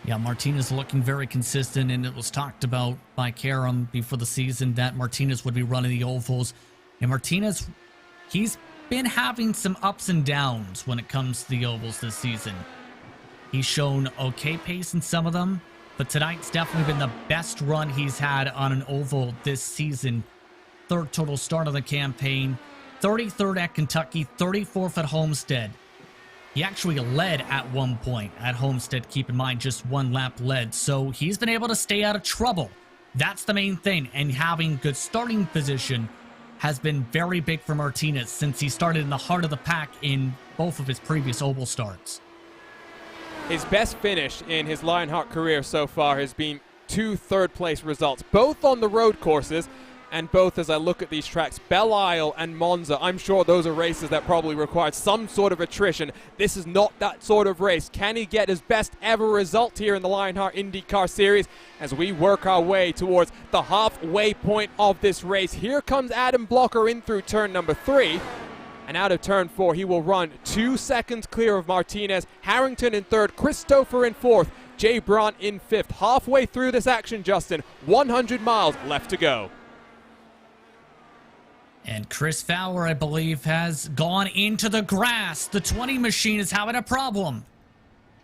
Yeah, Martinez looking very consistent, and it was talked about by Karam before the season that Martinez would be running the ovals. And Martinez, he's been having some ups and downs when it comes to the ovals this season. He's shown okay pace in some of them, but tonight's definitely been the best run he's had on an oval this season. 3rd total start of the campaign, 33rd at Kentucky, 34th at Homestead. He actually led at one point at Homestead, keep in mind, just 1 lap led. So he's been able to stay out of trouble. That's the main thing, and having good starting position has been very big for Martinez since he started in the heart of the pack in both of his previous oval starts. His best finish in his Lionheart career so far has been 2 third-place results, both on the road courses, and both as I look at these tracks, Belle Isle and Monza. I'm sure those are races that probably required some sort of attrition. This is not that sort of race. Can he get his best ever result here in the Lionheart IndyCar Series as we work our way towards the halfway point of this race? Here comes Adam Blocker in through turn number 3. And out of turn 4, he will run 2 seconds clear of Martinez. Harrington in 3rd, Christopher in 4th, Jay Brandt in 5th. Halfway through this action, Justin, 100 miles left to go. And Chris Fowler, I believe, has gone into the grass. The 20 machine is having a problem.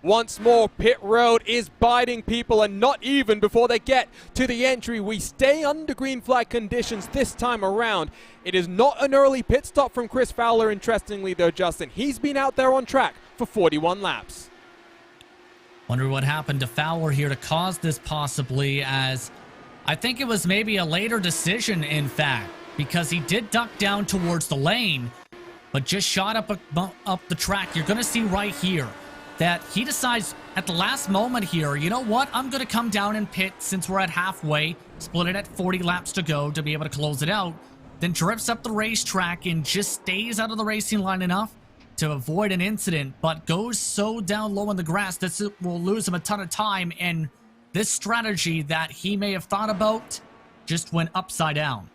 Once more, pit road is biting people, and not even before they get to the entry. We stay under green flag conditions this time around. It is not an early pit stop from Chris Fowler, interestingly, though, Justin. He's been out there on track for 41 laps. Wonder what happened to Fowler here to cause this possibly, as I think it was maybe a later decision, in fact, because he did duck down towards the lane, but just shot up the track. You're going to see right here that he decides at the last moment here, you know what, I'm going to come down and pit since we're at halfway, split it at 40 laps to go to be able to close it out, then drifts up the racetrack and just stays out of the racing line enough to avoid an incident, but goes so down low in the grass that it will lose him a ton of time, and this strategy that he may have thought about just went upside down.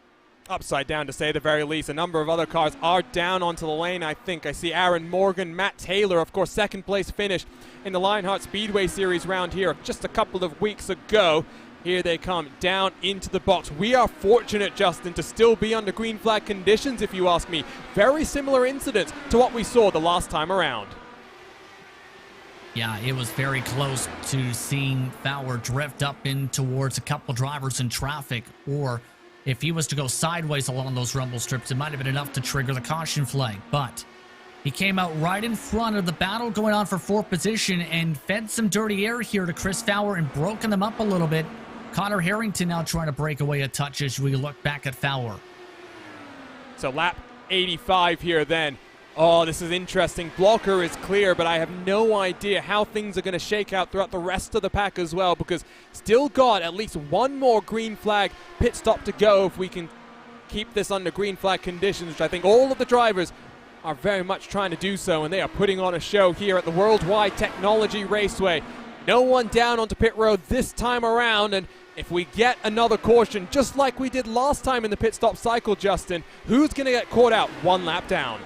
Upside down, to say the very least. A number of other cars are down onto the lane, I think. I see Aaron Morgan, Matt Taylor, of course, 2nd place finish in the Lionheart Speedway Series round here just a couple of weeks ago. Here they come down into the box. We are fortunate, Justin, to still be under green flag conditions, if you ask me. Very similar incidents to what we saw the last time around. Yeah, it was very close to seeing Fowler drift up in towards a couple drivers in traffic, or if he was to go sideways along those rumble strips, it might have been enough to trigger the caution flag. But he came out right in front of the battle going on for fourth position and fed some dirty air here to Chris Fowler and broken them up a little bit. Connor Harrington now trying to break away a touch as we look back at Fowler. So lap 85 here then. Oh, this is interesting. Blocker is clear, but I have no idea how things are going to shake out throughout the rest of the pack as well, because still got at least one more green flag pit stop to go if we can keep this under green flag conditions, which I think all of the drivers are very much trying to do so, and they are putting on a show here at the Worldwide Technology Raceway. No one down onto pit road this time around, and if we get another caution, just like we did last time in the pit stop cycle, Justin, who's going to get caught out one lap down?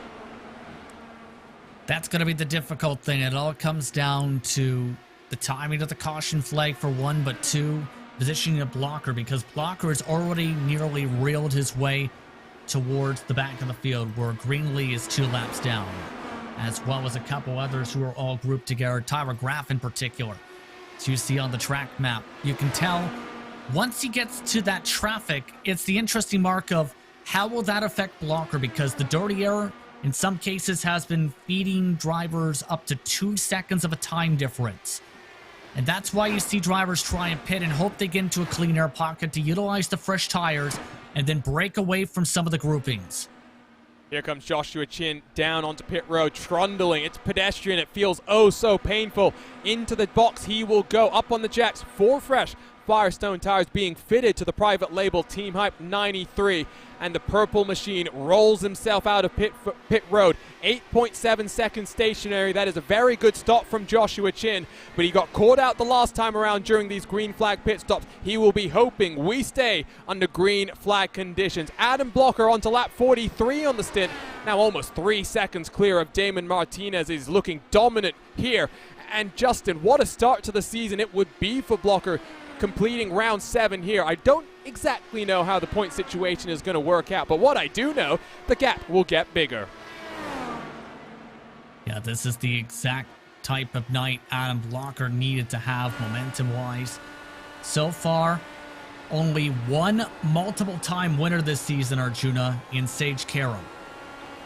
That's going to be the difficult thing. It all comes down to the timing of the caution flag for one, but two, positioning of Blocker, because Blocker has already nearly reeled his way towards the back of the field where Greenlee is 2 laps down, as well as a couple others who are all grouped together, Tyler Graff in particular. So you see on the track map, you can tell once he gets to that traffic, it's the interesting mark of how will that affect Blocker, because the dirty air in some cases has been feeding drivers up to 2 seconds of a time difference. And that's why you see drivers try and pit and hope they get into a clean air pocket to utilize the fresh tires and then break away from some of the groupings. Here comes Joshua Chin down onto pit road, trundling. It's pedestrian. It feels oh so painful. Into the box he will go, up on the jacks. 4 fresh Firestone tires being fitted to the private label Team Hype 93. And the purple machine rolls himself out of pit road. 8.7 seconds stationary. That is a very good stop from Joshua Chin, but he got caught out the last time around during these green flag pit stops. He will be hoping we stay under green flag conditions. Adam Blocker onto lap 43 on the stint. Now almost 3 seconds clear of Damon Martinez. He's looking dominant here. And Justin, what a start to the season it would be for Blocker, completing round 7 here. I don't exactly know how the point situation is going to work out, but what I do know, the gap will get bigger. Yeah, this is the exact type of night Adam Blocker needed to have momentum-wise. So far, only one multiple-time winner this season, Arjuna, in Sage Karam.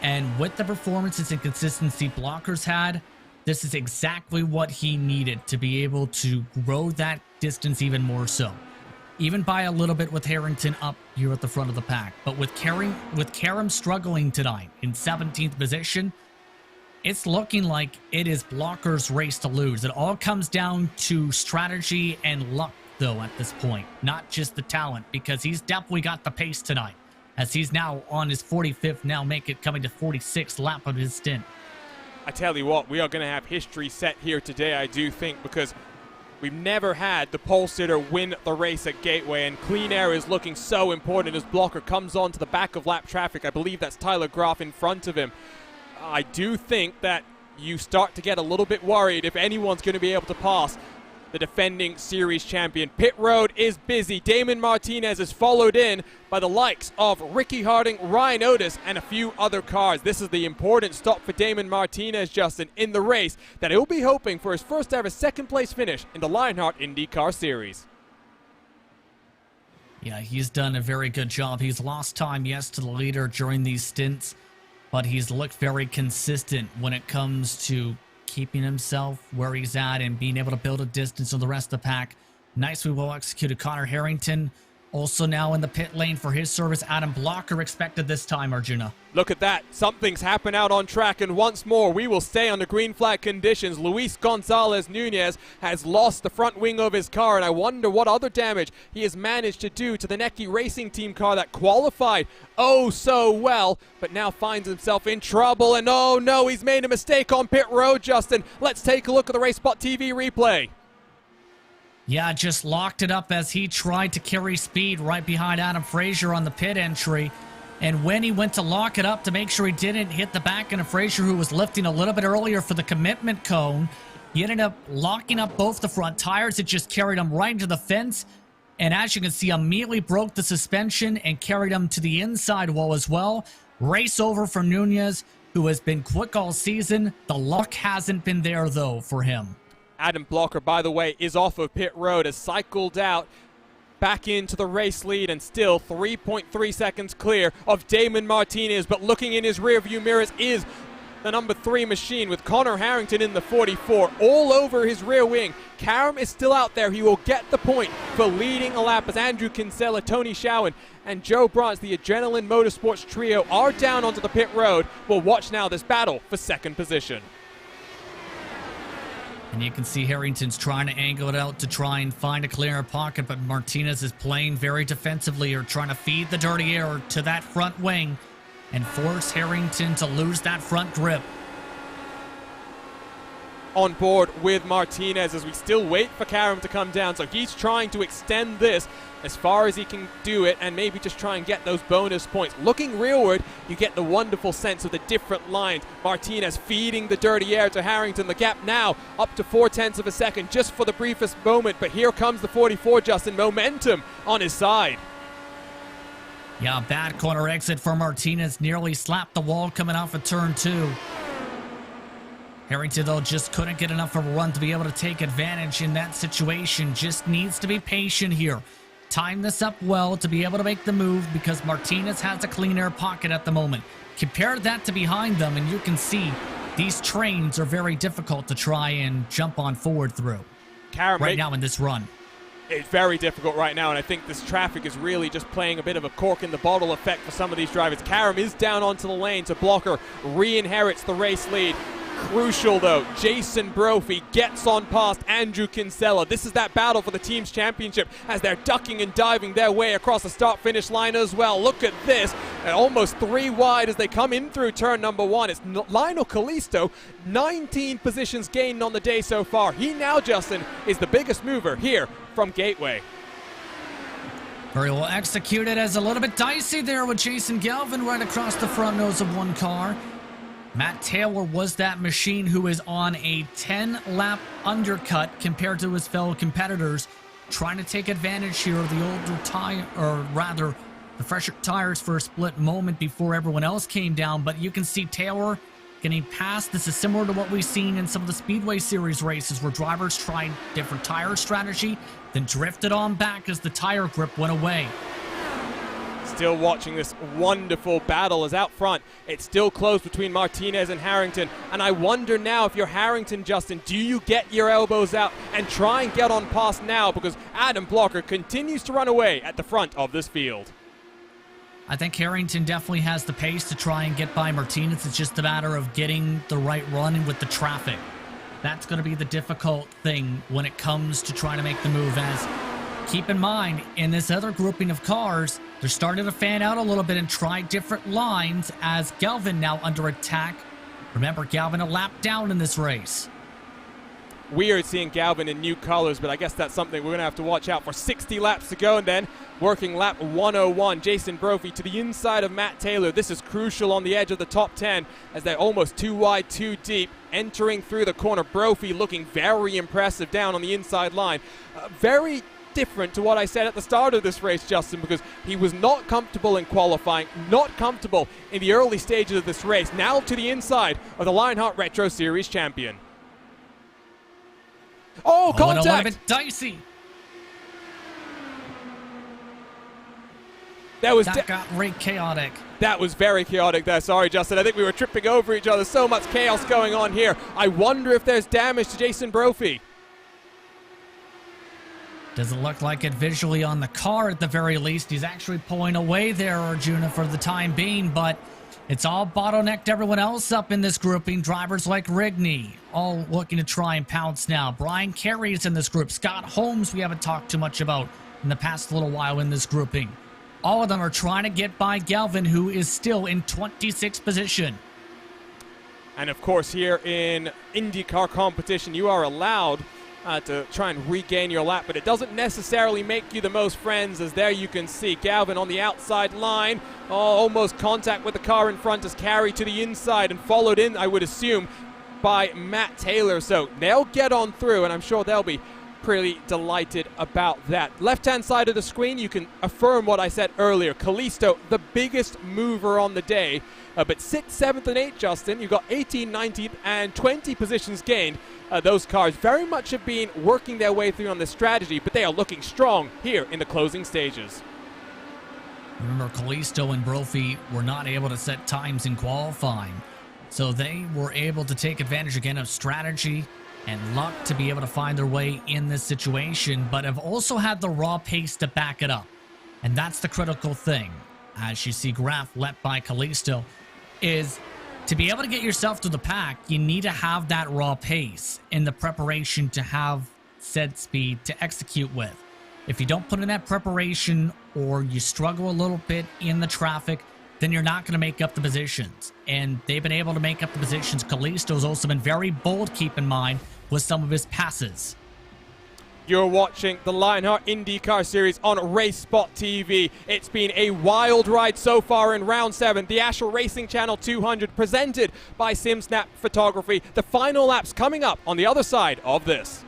And with the performances and consistency Blocker's had, this is exactly what he needed to be able to grow that distance even more so. Even by a little bit with Harrington up here at the front of the pack. But with Karam struggling tonight in 17th position, it's looking like it is Blocker's race to lose. It all comes down to strategy and luck, though, at this point. Not just the talent, because he's definitely got the pace tonight, as he's now on his 45th, now coming to 46th lap of his stint. I tell you what, we are going to have history set here today, I do think, because we've never had the pole sitter win the race at Gateway, and clean air is looking so important as Blocker comes on to the back of lap traffic. I believe that's Tyler Graff in front of him. I do think that you start to get a little bit worried if anyone's going to be able to pass the defending series champion. Pit road is busy. Damon Martinez is followed in by the likes of Ricky Harding, Ryan Otis, and a few other cars. This is the important stop for Damon Martinez, Justin, in the race that he'll be hoping for his first ever second place finish in the Lionheart IndyCar Series. Yeah, he's done a very good job. He's lost time, yes, to the leader during these stints, but he's looked very consistent when it comes to keeping himself where he's at and being able to build a distance on the rest of the pack. Nicely well executed. Connor Harrington also now in the pit lane for his service. Adam Blocker expected this time, Arjuna. Look at that. Something's happened out on track, and once more we will stay under green flag conditions. Luis Gonzalez Nunez has lost the front wing of his car, and I wonder what other damage he has managed to do to the Necki Racing Team car that qualified oh so well, but now finds himself in trouble. And oh no, he's made a mistake on pit road, Justin. Let's take a look at the RaceSpotTV replay. Yeah, just locked it up as he tried to carry speed right behind Adam Frazier on the pit entry. And when he went to lock it up to make sure he didn't hit the back end of Frazier, who was lifting a little bit earlier for the commitment cone, he ended up locking up both the front tires. It just carried him right into the fence. And as you can see, immediately broke the suspension and carried him to the inside wall as well. Race over for Nunez, who has been quick all season. The luck hasn't been there, though, for him. Adam Blocker, by the way, is off of pit road, has cycled out back into the race lead and still 3.3 seconds clear of Damon Martinez. But looking in his rearview mirrors is the number 3 machine with Connor Harrington in the 44 all over his rear wing. Karam is still out there. He will get the point for leading a lap as Andrew Kinsella, Tony Schowen, and Joe Brantz, the Adrenaline Motorsports trio, are down onto the pit road. We'll watch now this battle for second position. And you can see Harrington's trying to angle it out to try and find a clearer pocket, but Martinez is playing very defensively, or trying to feed the dirty air to that front wing and force Harrington to lose that front grip. On board with Martinez as we still wait for Karam to come down, so he's trying to extend this as far as he can do it and maybe just try and get those bonus points. Looking rearward, you get the wonderful sense of the different lines. Martinez feeding the dirty air to Harrington. The gap now up to 0.4 of a second just for the briefest moment, but here comes the 44, Justin. Momentum on his side. Yeah, bad corner exit for Martinez. Nearly slapped the wall coming off of turn 2. Harrington, though, just couldn't get enough of a run to be able to take advantage in that situation. Just needs to be patient here. Time this up well to be able to make the move, because Martinez has a clean air pocket at the moment. Compare that to behind them, and you can see these trains are very difficult to try and jump on forward through right now in this run. It's very difficult right now, and I think this traffic is really just playing a bit of a cork in the bottle effect for some of these drivers. Karam is down onto the lane, so Blocker re-inherits the race lead. Crucial, though, Jason Brophy gets on past Andrew Kinsella. This is that battle for the team's championship as they're ducking and diving their way across the start-finish line as well. Look at this, and almost 3 wide as they come in through turn number 1. It's Lionel Callisto, 19 positions gained on the day so far. He now, Justin, is the biggest mover here from Gateway. Very well executed, as a little bit dicey there with Jason Galvin right across the front nose of one car. Matt Taylor was that machine who is on a 10-lap undercut compared to his fellow competitors, trying to take advantage here of the older tire, or rather, the fresher tires for a split moment before everyone else came down. But you can see Taylor getting past. This is similar to what we've seen in some of the Speedway Series races, where drivers tried different tire strategy, then drifted on back as the tire grip went away. Still watching this wonderful battle as out front, it's still close between Martinez and Harrington. And I wonder now, if you're Harrington, Justin, do you get your elbows out and try and get on past now? Because Adam Blocker continues to run away at the front of this field. I think Harrington definitely has the pace to try and get by Martinez. It's just a matter of getting the right run with the traffic. That's going to be the difficult thing when it comes to trying to make the move. As keep in mind, in this other grouping of cars, they're starting to fan out a little bit and try different lines, as Galvin now under attack. Remember, Galvin a lap down in this race. Weird seeing Galvin in new colors, but I guess that's something we're going to have to watch out for. 60 laps to go, and then working lap 101. Jason Brophy to the inside of Matt Taylor. This is crucial on the edge of the top 10 as they're almost 2 wide, 2 deep. Entering through the corner, Brophy looking very impressive down on the inside line. Very different to what I said at the start of this race, Justin, because he was not comfortable in qualifying, not comfortable in the early stages of this race. Now to the inside of the Lionheart Retro Series champion. Oh, contact! And a little bit dicey. That got very chaotic. That was very chaotic there. Sorry, Justin. I think we were tripping over each other. So much chaos going on here. I wonder if there's damage to Jason Brophy. Doesn't look like it visually on the car at the very least. He's actually pulling away there, Arjuna, for the time being, but it's all bottlenecked everyone else up in this grouping. Drivers like Rigney, all looking to try and pounce now. Brian Carey's in this group. Scott Holmes, we haven't talked too much about in the past little while in this grouping. All of them are trying to get by Galvin, who is still in 26th position. And of course, here in IndyCar competition, you are allowed to try and regain your lap, but it doesn't necessarily make you the most friends, as there you can see Galvin on the outside line. Oh, almost contact with the car in front as Carey to the inside and followed in, I would assume, by Matt Taylor. So they'll get on through, and I'm sure they'll be pretty delighted about that. Left-hand side of the screen, you can affirm what I said earlier. Callisto, the biggest mover on the day, but 6th, 7th, and 8th, Justin. You've got 18, 19, and 20 positions gained. Those cars very much have been working their way through on this strategy, but they are looking strong here in the closing stages. Remember, Callisto and Brophy were not able to set times in qualifying, so they were able to take advantage again of strategy and luck to be able to find their way in this situation, but have also had the raw pace to back it up. And that's the critical thing, as you see Graf led by Callisto, is to be able to get yourself to the pack, you need to have that raw pace in the preparation to have said speed to execute with. If you don't put in that preparation, or you struggle a little bit in the traffic, then you're not going to make up the positions. And they've been able to make up the positions. Callisto's also been very bold, keep in mind, with some of his passes. You're watching the Lionheart IndyCar Series on RaceSpotTV. It's been a wild ride so far in round 7. The Astral Racing Channel 200 presented by SimSnap Photography. The final laps coming up on the other side of this.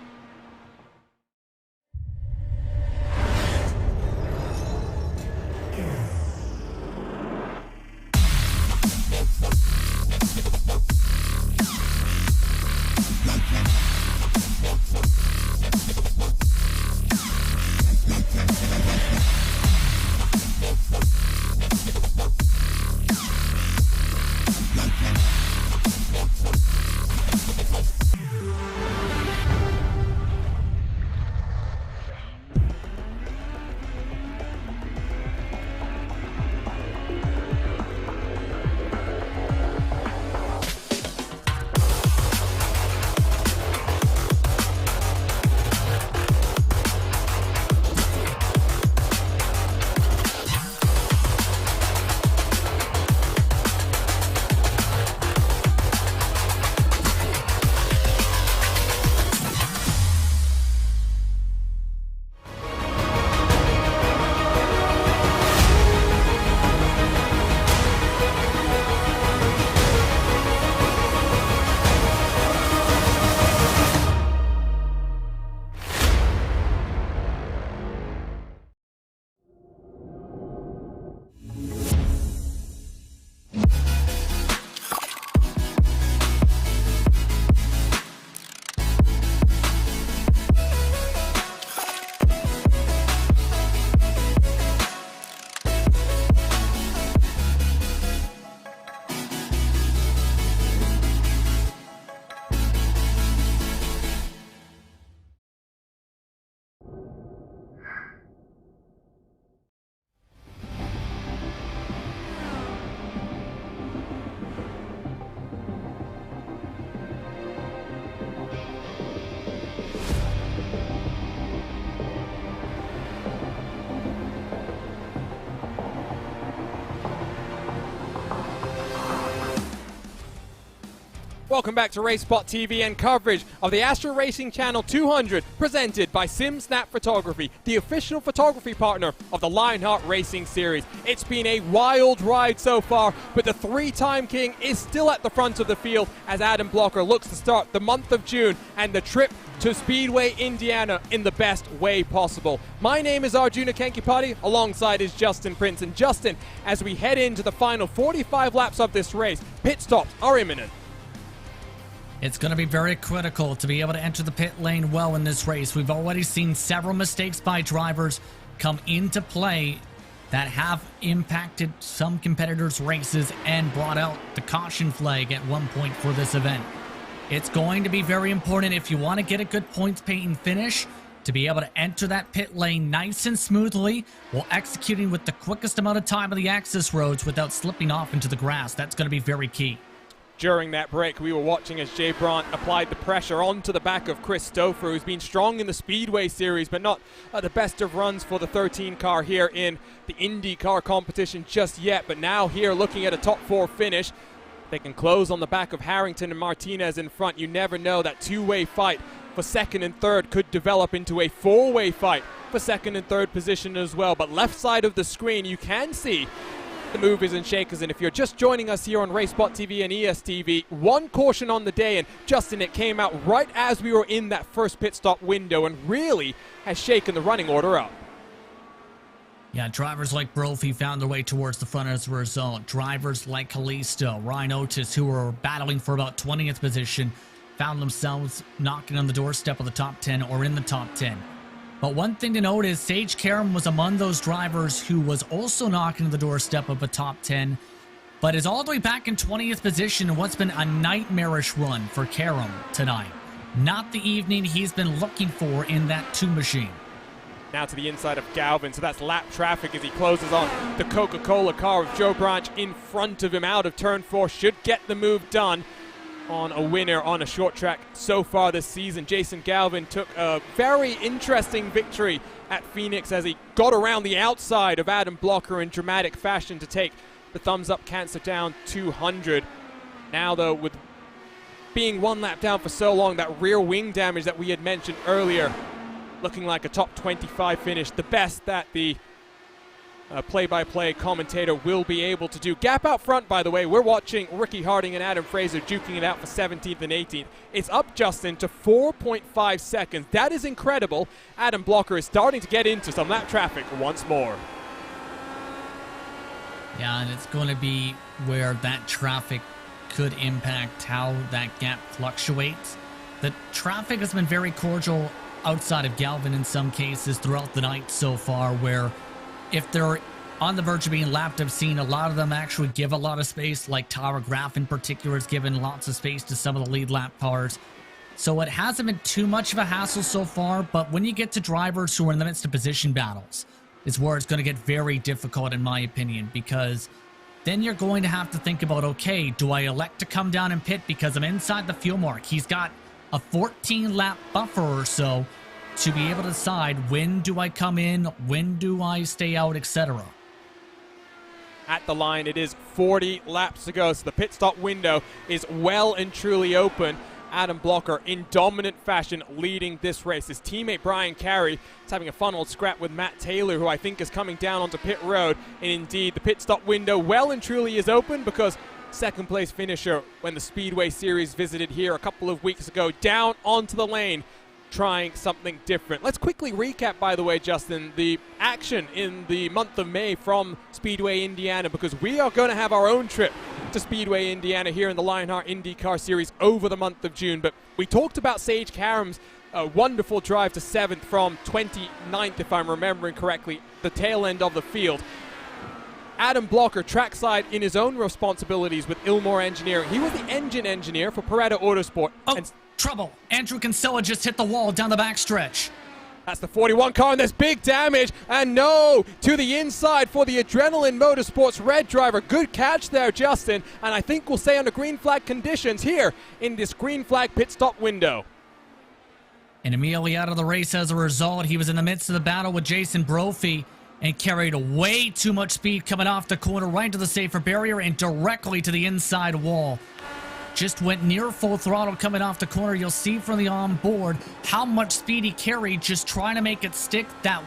Welcome back to RaceSpotTV and coverage of the Astral Racing Channel 200 presented by SimSnap Photography, the official photography partner of the Lionheart Racing Series. It's been a wild ride so far, but the three-time king is still at the front of the field as Adam Blocker looks to start the month of June and the trip to Speedway, Indiana in the best way possible. My name is Arjuna Kankipati, alongside is Justin Prince. And Justin, as we head into the final 45 laps of this race, pit stops are imminent. It's going to be very critical to be able to enter the pit lane well in this race. We've already seen several mistakes by drivers come into play that have impacted some competitors' races and brought out the caution flag at one point for this event. It's going to be very important if you want to get a good points paint and finish to be able to enter that pit lane nice and smoothly while executing with the quickest amount of time on the access roads without slipping off into the grass. That's going to be very key. During that break, we were watching as Jay Brandt applied the pressure onto the back of Chris Stouffer, who's been strong in the Speedway Series, but not the best of runs for the 13 car here in the IndyCar competition just yet. But now here, looking at a top 4 finish, they can close on the back of Harrington and Martinez in front. You never know, that two-way fight for second and third could develop into a four-way fight for second and third position as well. But left side of the screen, you can see The movers and shakers, and if you're just joining us here on RaceSpotTV and ESTV, one caution on the day, and Justin, it came out right as we were in that first pit stop window and really has shaken the running order up. Yeah, drivers like Brophy found their way towards the front as a result. Drivers like Kalisto, Ryan Otis, who were battling for about 20th position, found themselves knocking on the doorstep of the top 10 or in the top 10. But one thing to note is Sage Karam was among those drivers who was also knocking on the doorstep of a top 10, but is all the way back in 20th position in what's been a nightmarish run for Karam tonight. Not the evening he's been looking for in that 2 machine. Now to the inside of Galvin, so that's lap traffic as he closes on the Coca-Cola car with Joe Branch in front of him out of turn 4. Should get the move done on a winner on a short track so far this season. Jason Galvin took a very interesting victory at Phoenix as he got around the outside of Adam Blocker in dramatic fashion to take the thumbs up cancer down 200. Now though, with being 1 lap down for so long, that rear wing damage that we had mentioned earlier, looking like a top 25 finish, the best that the play-by-play commentator will be able to do. Gap out front, by the way, we're watching Ricky Harding and Adam Fraser duking it out for 17th and 18th. It's up, Justin, to 4.5 seconds. That is incredible. Adam Blocker is starting to get into some lap traffic once more. Yeah, and it's going to be where that traffic could impact how that gap fluctuates. The traffic has been very cordial outside of Galvin in some cases throughout the night so far, where if they're on the verge of being lapped, I've seen a lot of them actually give a lot of space, like Tara Graff in particular has given lots of space to some of the lead lap cars. So it hasn't been too much of a hassle so far, but when you get to drivers who are in the midst of position battles, is where it's going to get very difficult in my opinion, because then you're going to have to think about, okay, do I elect to come down and pit because I'm inside the fuel mark? He's got a 14 lap buffer or so to be able to decide when do I come in, when do I stay out, etc. At the line, it is 40 laps to go, so the pit stop window is well and truly open. Adam Blocker in dominant fashion leading this race. His teammate Brian Carey is having a fun old scrap with Matt Taylor, who I think is coming down onto pit road. And indeed, the pit stop window well and truly is open, because second place finisher when the Speedway Series visited here a couple of weeks ago, down onto the lane, trying something different. Let's quickly recap, by the way, Justin, the action in the month of May from Speedway Indiana, because we are going to have our own trip to Speedway Indiana here in the Lionheart IndyCar Series over the month of June. But we talked about Sage Karam's wonderful drive to 7th from 29th, if I'm remembering correctly, the tail end of the field. Adam Blocker trackside in his own responsibilities with Ilmore Engineering. He was the engine engineer for Pareto Autosport. And trouble. Andrew Kinsella just hit the wall down the backstretch. That's the 41 car, and there's big damage. And no, to the inside for the Adrenaline Motorsports red driver. Good catch there, Justin. And I think we'll stay under green flag conditions here in this green flag pit stop window. And immediately out of the race as a result, he was in the midst of the battle with Jason Brophy and carried way too much speed coming off the corner right into the safer barrier and directly to the inside wall. Just went near full throttle coming off the corner. You'll see from the onboard how much speed he carried just trying to make it stick. That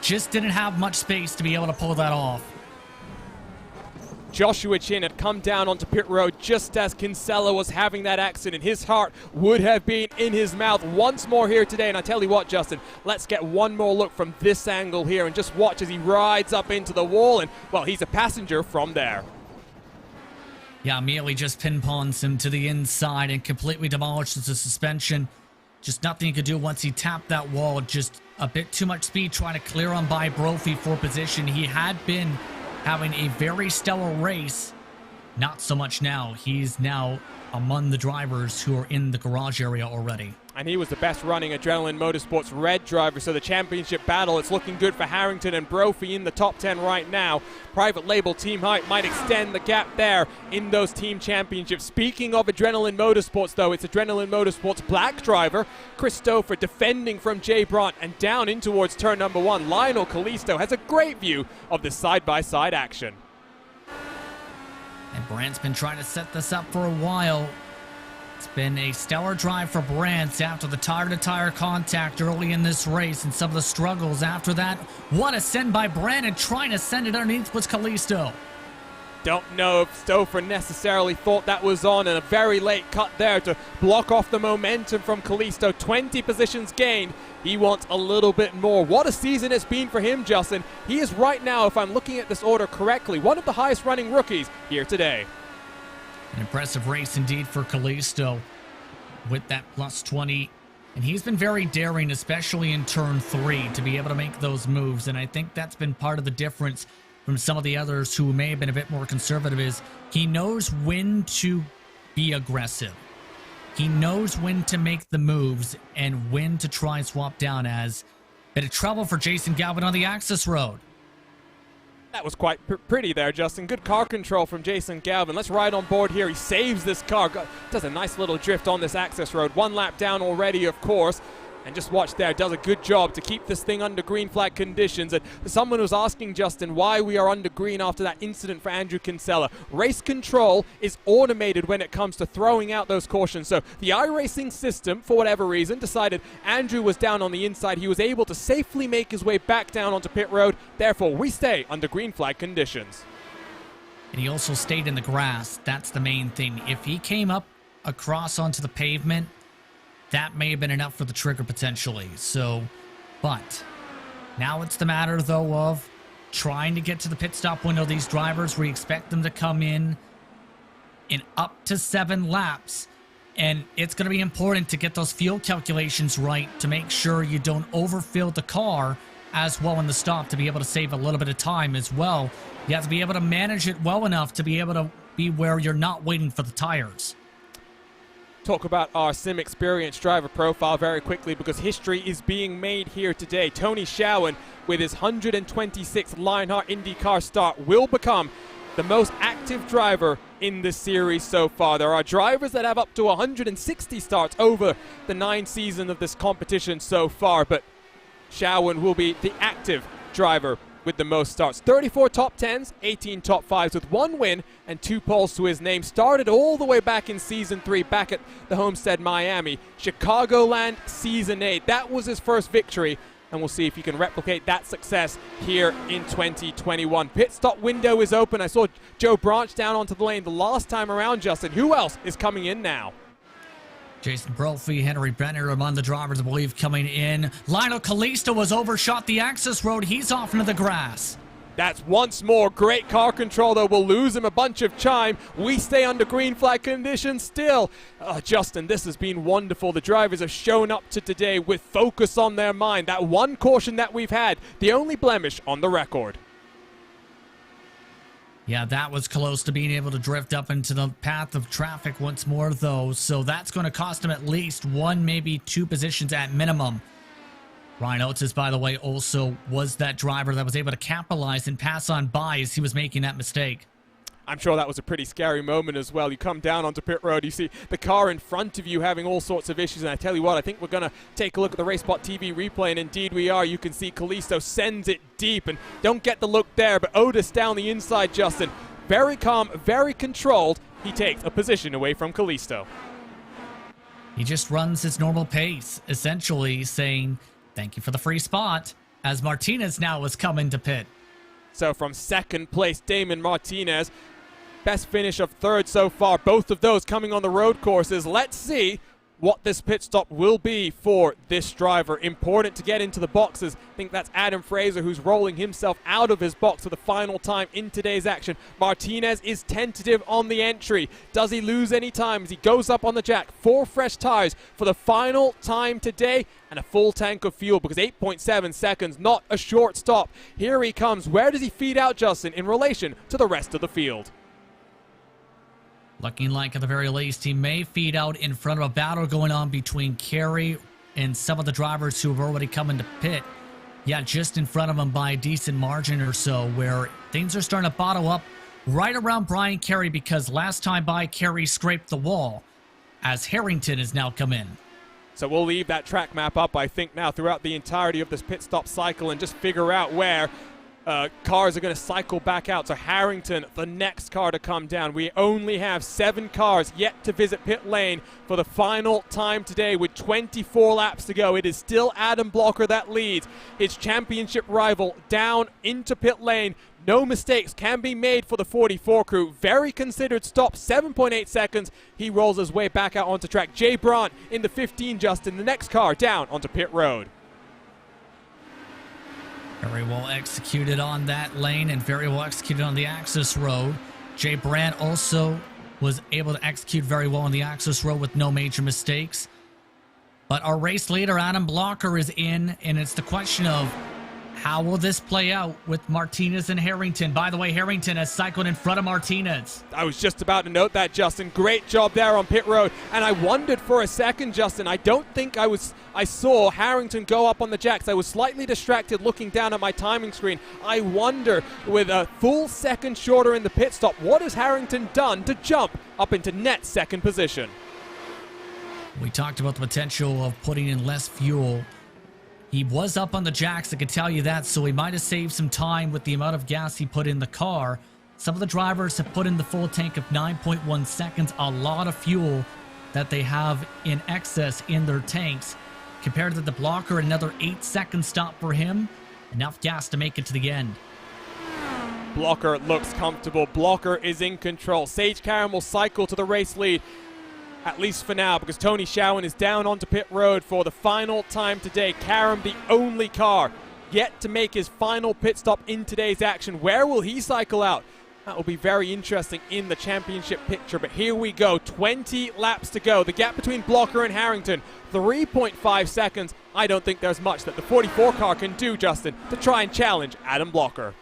just didn't have much space to be able to pull that off. Joshua Chin had come down onto pit road just as Kinsella was having that accident. His heart would have been in his mouth once more here today. And I tell you what, Justin, let's get one more look from this angle here and just watch as he rides up into the wall. And, well, he's a passenger from there. Yeah, immediately just pinpoints him to the inside and completely demolishes the suspension. Just nothing he could do once he tapped that wall. Just a bit too much speed trying to clear on by Brophy for position. He had been having a very stellar race. Not so much now. He's now among the drivers who are in the garage area already. And he was the best running Adrenaline Motorsports red driver, so the championship battle, it's looking good for Harrington and Brophy in the top 10 right now. Private label team height might extend the gap there in those team championships. Speaking of Adrenaline Motorsports, though, it's Adrenaline Motorsports black driver Chris Stouffer defending from Jay Brandt, and down in towards turn number 1, Lionel Kalisto has a great view of this side-by-side action. And Brandt's been trying to set this up for a while. It's been a stellar drive for Brandt after the tire-to-tire contact early in this race and some of the struggles after that. What a send by Brandt, and trying to send it underneath was Kalisto. Don't know if Stouffer necessarily thought that was on, and a very late cut there to block off the momentum from Callisto. 20 positions gained. He wants a little bit more. What a season it's been for him, Justin. He is right now, if I'm looking at this order correctly, one of the highest running rookies here today. An impressive race indeed for Callisto with that plus 20. And he's been very daring, especially in turn 3, to be able to make those moves. And I think that's been part of the difference from some of the others who may have been a bit more conservative, is he knows when to be aggressive. He knows when to make the moves and when to try and swap down. As bit of trouble for Jason Galvin on the access road. That was quite pretty there, Justin. Good car control from Jason Galvin. Let's ride on board here. He saves this car. Does a nice little drift on this access road. 1 lap down already, of course. And just watch there, does a good job to keep this thing under green flag conditions. And someone was asking Justin why we are under green after that incident for Andrew Kinsella. Race control is automated when it comes to throwing out those cautions. So the iRacing system, for whatever reason, decided Andrew was down on the inside. He was able to safely make his way back down onto pit road. Therefore, we stay under green flag conditions. And he also stayed in the grass. That's the main thing. If he came up across onto the pavement, that may have been enough for the trigger potentially. So, but now it's the matter, though, of trying to get to the pit stop window. These drivers, we expect them to come in up to 7 laps. And it's going to be important to get those fuel calculations right to make sure you don't overfill the car as well in the stop, to be able to save a little bit of time as well. You have to be able to manage it well enough to be able to be where you're not waiting for the tires. Talk about our sim experience driver profile very quickly, because history is being made here today. Tony Schowen, with his 126th Lionheart IndyCar start, will become the most active driver in this series so far. There are drivers that have up to 160 starts over the 9 seasons of this competition so far, but Schowen will be the active driver with the most starts. 34 top 10s, 18 top 5s, with 1 win and 2 poles to his name. Started all the way back in Season 3, back at the Homestead Miami. Chicagoland Season 8, that was his first victory, and we'll see if he can replicate that success here in 2021. Pit stop window is open. I saw Joe Branch down onto the lane the last time around, Justin. Who else is coming in now? Jason Brophy, Henry Benner among the drivers, I believe, coming in. Lionel Callisto was overshot the access road. He's off into the grass. That's once more great car control, though. We'll lose him a bunch of time. We stay under green flag conditions still. Justin, this has been wonderful. The drivers have shown up to today with focus on their mind. That one caution that we've had, the only blemish on the record. Yeah, that was close to being able to drift up into the path of traffic once more, though. So that's going to cost him at least 1, maybe 2 positions at minimum. Ryan Oates, by the way, also was that driver that was able to capitalize and pass on by as he was making that mistake. I'm sure that was a pretty scary moment as well. You come down onto pit road, you see the car in front of you having all sorts of issues, and I tell you what, I think we're going to take a look at the RaceSpotTV replay, and indeed we are. You can see Callisto sends it deep, and don't get the look there, but Otis down the inside, Justin. Very calm, very controlled. He takes a position away from Callisto. He just runs his normal pace, essentially saying, thank you for the free spot, as Martinez now is coming to pit. So from second place, Damon Martinez. Best finish of 3rd so far. Both of those coming on the road courses. Let's see what this pit stop will be for this driver. Important to get into the boxes. I think that's Adam Fraser, who's rolling himself out of his box for the final time in today's action. Martinez is tentative on the entry. Does he lose any time as he goes up on the jack? 4 fresh tires for the final time today, and a full tank of fuel, because 8.7 seconds, not a short stop. Here he comes. Where does he feed out, Justin, in relation to the rest of the field? Looking like, at the very least, he may feed out in front of a battle going on between Kerry and some of the drivers who have already come into pit. Yeah, just in front of him by a decent margin or so, where things are starting to bottle up right around Brian Kerry, because last time by, Kerry scraped the wall, as Harrington has now come in. So we'll leave that track map up, I think, now throughout the entirety of this pit stop cycle, and just figure out where cars are going to cycle back out. So Harrington, the next car to come down. We only have 7 cars yet to visit pit lane for the final time today with 24 laps to go. It is still Adam Blocker that leads his championship rival down into pit lane. No mistakes can be made for the 44 crew. Very considered stop, 7.8 seconds. He rolls his way back out onto track. Jay Brandt in the 15, Justin, the next car down onto pit road. Very well executed on that lane and very well executed on the access road. Jay Brandt also was able to execute very well on the access road with no major mistakes. But our race leader, Adam Blocker, is in, and it's the question of how will this play out with Martinez and Harrington? By the way, Harrington has cycled in front of Martinez. I was just about to note that, Justin. Great job there on pit road. And I wondered for a second, Justin, I don't think I saw Harrington go up on the jacks. I was slightly distracted looking down at my timing screen. I wonder, with a full second shorter in the pit stop, what has Harrington done to jump up into net second position? We talked about the potential of putting in less fuel. He was up on the jacks, I can tell you that, so he might have saved some time with the amount of gas he put in the car. Some of the drivers have put in the full tank of 9.1 seconds, a lot of fuel that they have in excess in their tanks. Compared to the Blocker, another 8-second stop for him. Enough gas to make it to the end. Blocker looks comfortable. Blocker is in control. Sage Karam will cycle to the race lead, at least for now, because Tony Schowen is down onto pit road for the final time today. Karam, the only car yet to make his final pit stop in today's action. Where will he cycle out? That will be very interesting in the championship picture, but here we go. 20 laps to go. The gap between Blocker and Harrington, 3.5 seconds. I don't think there's much that the 44 car can do, Justin, to try and challenge Adam Blocker.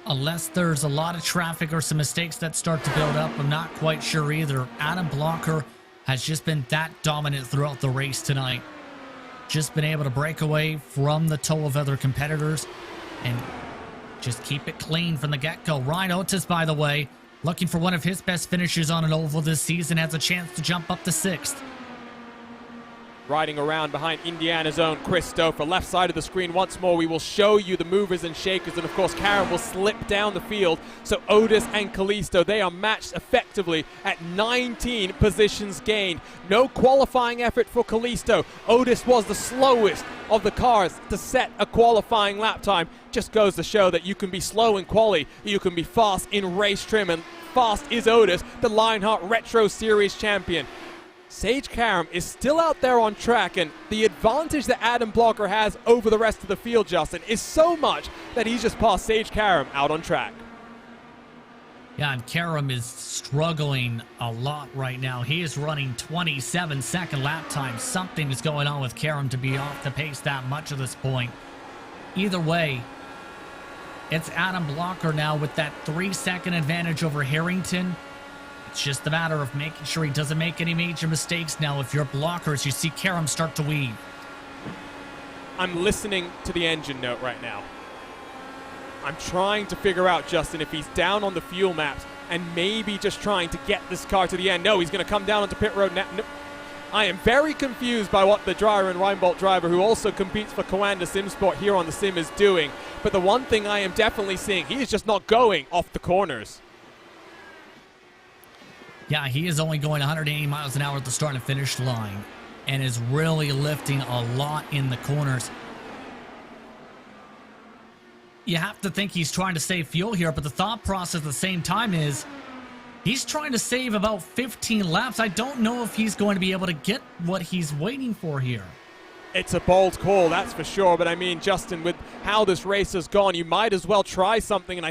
Unless there's a lot of traffic or some mistakes that start to build up, I'm not quite sure either. Adam Blocker has just been that dominant throughout the race tonight. Just been able to break away from the toe of other competitors and just keep it clean from the get-go. Ryan Otis, by the way, looking for one of his best finishes on an oval this season, has a chance to jump up to 6th. Riding around behind Indiana's own Chris Stouffer. Left side of the screen once more, we will show you the movers and shakers, and of course Karam will slip down the field. So Otis and Kalisto, they are matched effectively at 19 positions gained. No qualifying effort for Kalisto. Otis was the slowest of the cars to set a qualifying lap time. Just goes to show that you can be slow in quali, you can be fast in race trim, and fast is Otis, the Lionheart Retro Series champion. Sage Karam is still out there on track, and the advantage that Adam Blocker has over the rest of the field, Justin, is so much that he's just passed Sage Karam out on track. Yeah, and Karam is struggling a lot right now. He is running 27-second lap time. Something is going on with Karam to be off the pace that much at this point. Either way, it's Adam Blocker now with that 3-second advantage over Harrington. It's just a matter of making sure he doesn't make any major mistakes now. If you're Blockers, you see Karam start to weave. I'm listening to the engine note right now. I'm trying to figure out, Justin, if he's down on the fuel maps and maybe just trying to get this car to the end. No, he's going to come down onto pit road now. No. I am very confused by what the Dreyer and Reinbold driver, who also competes for Coanda Simsport here on the sim, is doing. But the one thing I am definitely seeing, he is just not going off the corners. Yeah, he is only going 180 miles an hour at the start and finish line and is really lifting a lot in the corners. You have to think he's trying to save fuel here, but the thought process at the same time is he's trying to save about 15 laps. I don't know if he's going to be able to get what he's waiting for here. It's a bold call, that's for sure, but I mean, Justin, with how this race has gone, you might as well try something, and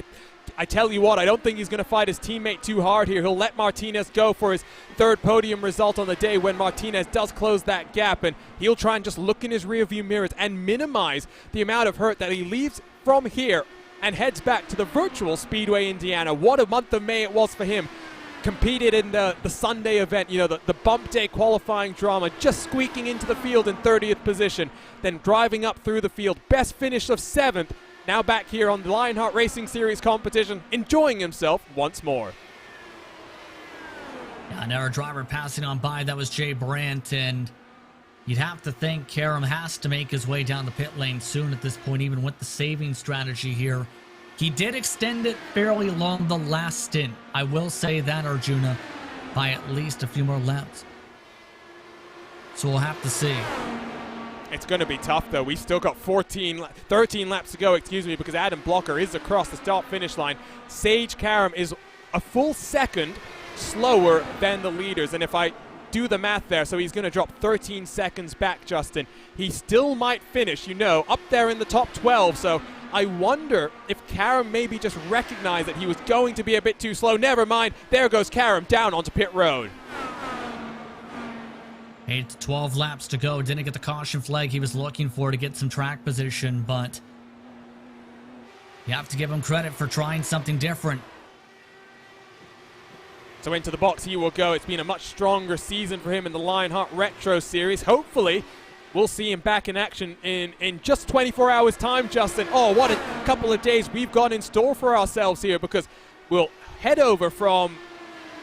I tell you what, I don't think he's going to fight his teammate too hard here. He'll let Martinez go for his 3rd podium result on the day when Martinez does close that gap, and he'll try and just look in his rearview mirrors and minimize the amount of hurt that he leaves from here and heads back to the virtual Speedway Indiana. What a month of May it was for him. Competed in the Sunday event, you know, the bump day qualifying drama, just squeaking into the field in 30th position, then driving up through the field. Best finish of 7th. Now back here on the Lionheart Racing Series competition, enjoying himself once more. Yeah, another driver passing on by, that was Jay Brandt, and You'd have to think Karam has to make his way down the pit lane soon at this point, even with the saving strategy here. He did extend it fairly long the last stint. I will say that, Arjuna, by at least a few more laps. So we'll have to see. It's going to be tough, though. We've still got 13 laps to go, because Adam Blocker is across the start-finish line. Sage Karam is a full second slower than the leaders. And if I do the math there, so he's going to drop 13 seconds back, Justin. He still might finish, up there in the top 12. So I wonder if Karam maybe just recognized that he was going to be a bit too slow. Never mind. There goes Karam down onto pit road. 8 to 12 laps to go. Didn't get the caution flag he was looking for to get some track position, but you have to give him credit for trying something different. So into the box he will go. It's been a much stronger season for him in the Lionheart Retro Series. Hopefully, we'll see him back in action in just 24 hours' time, Justin. Oh, what a couple of days we've got in store for ourselves here, because we'll head over from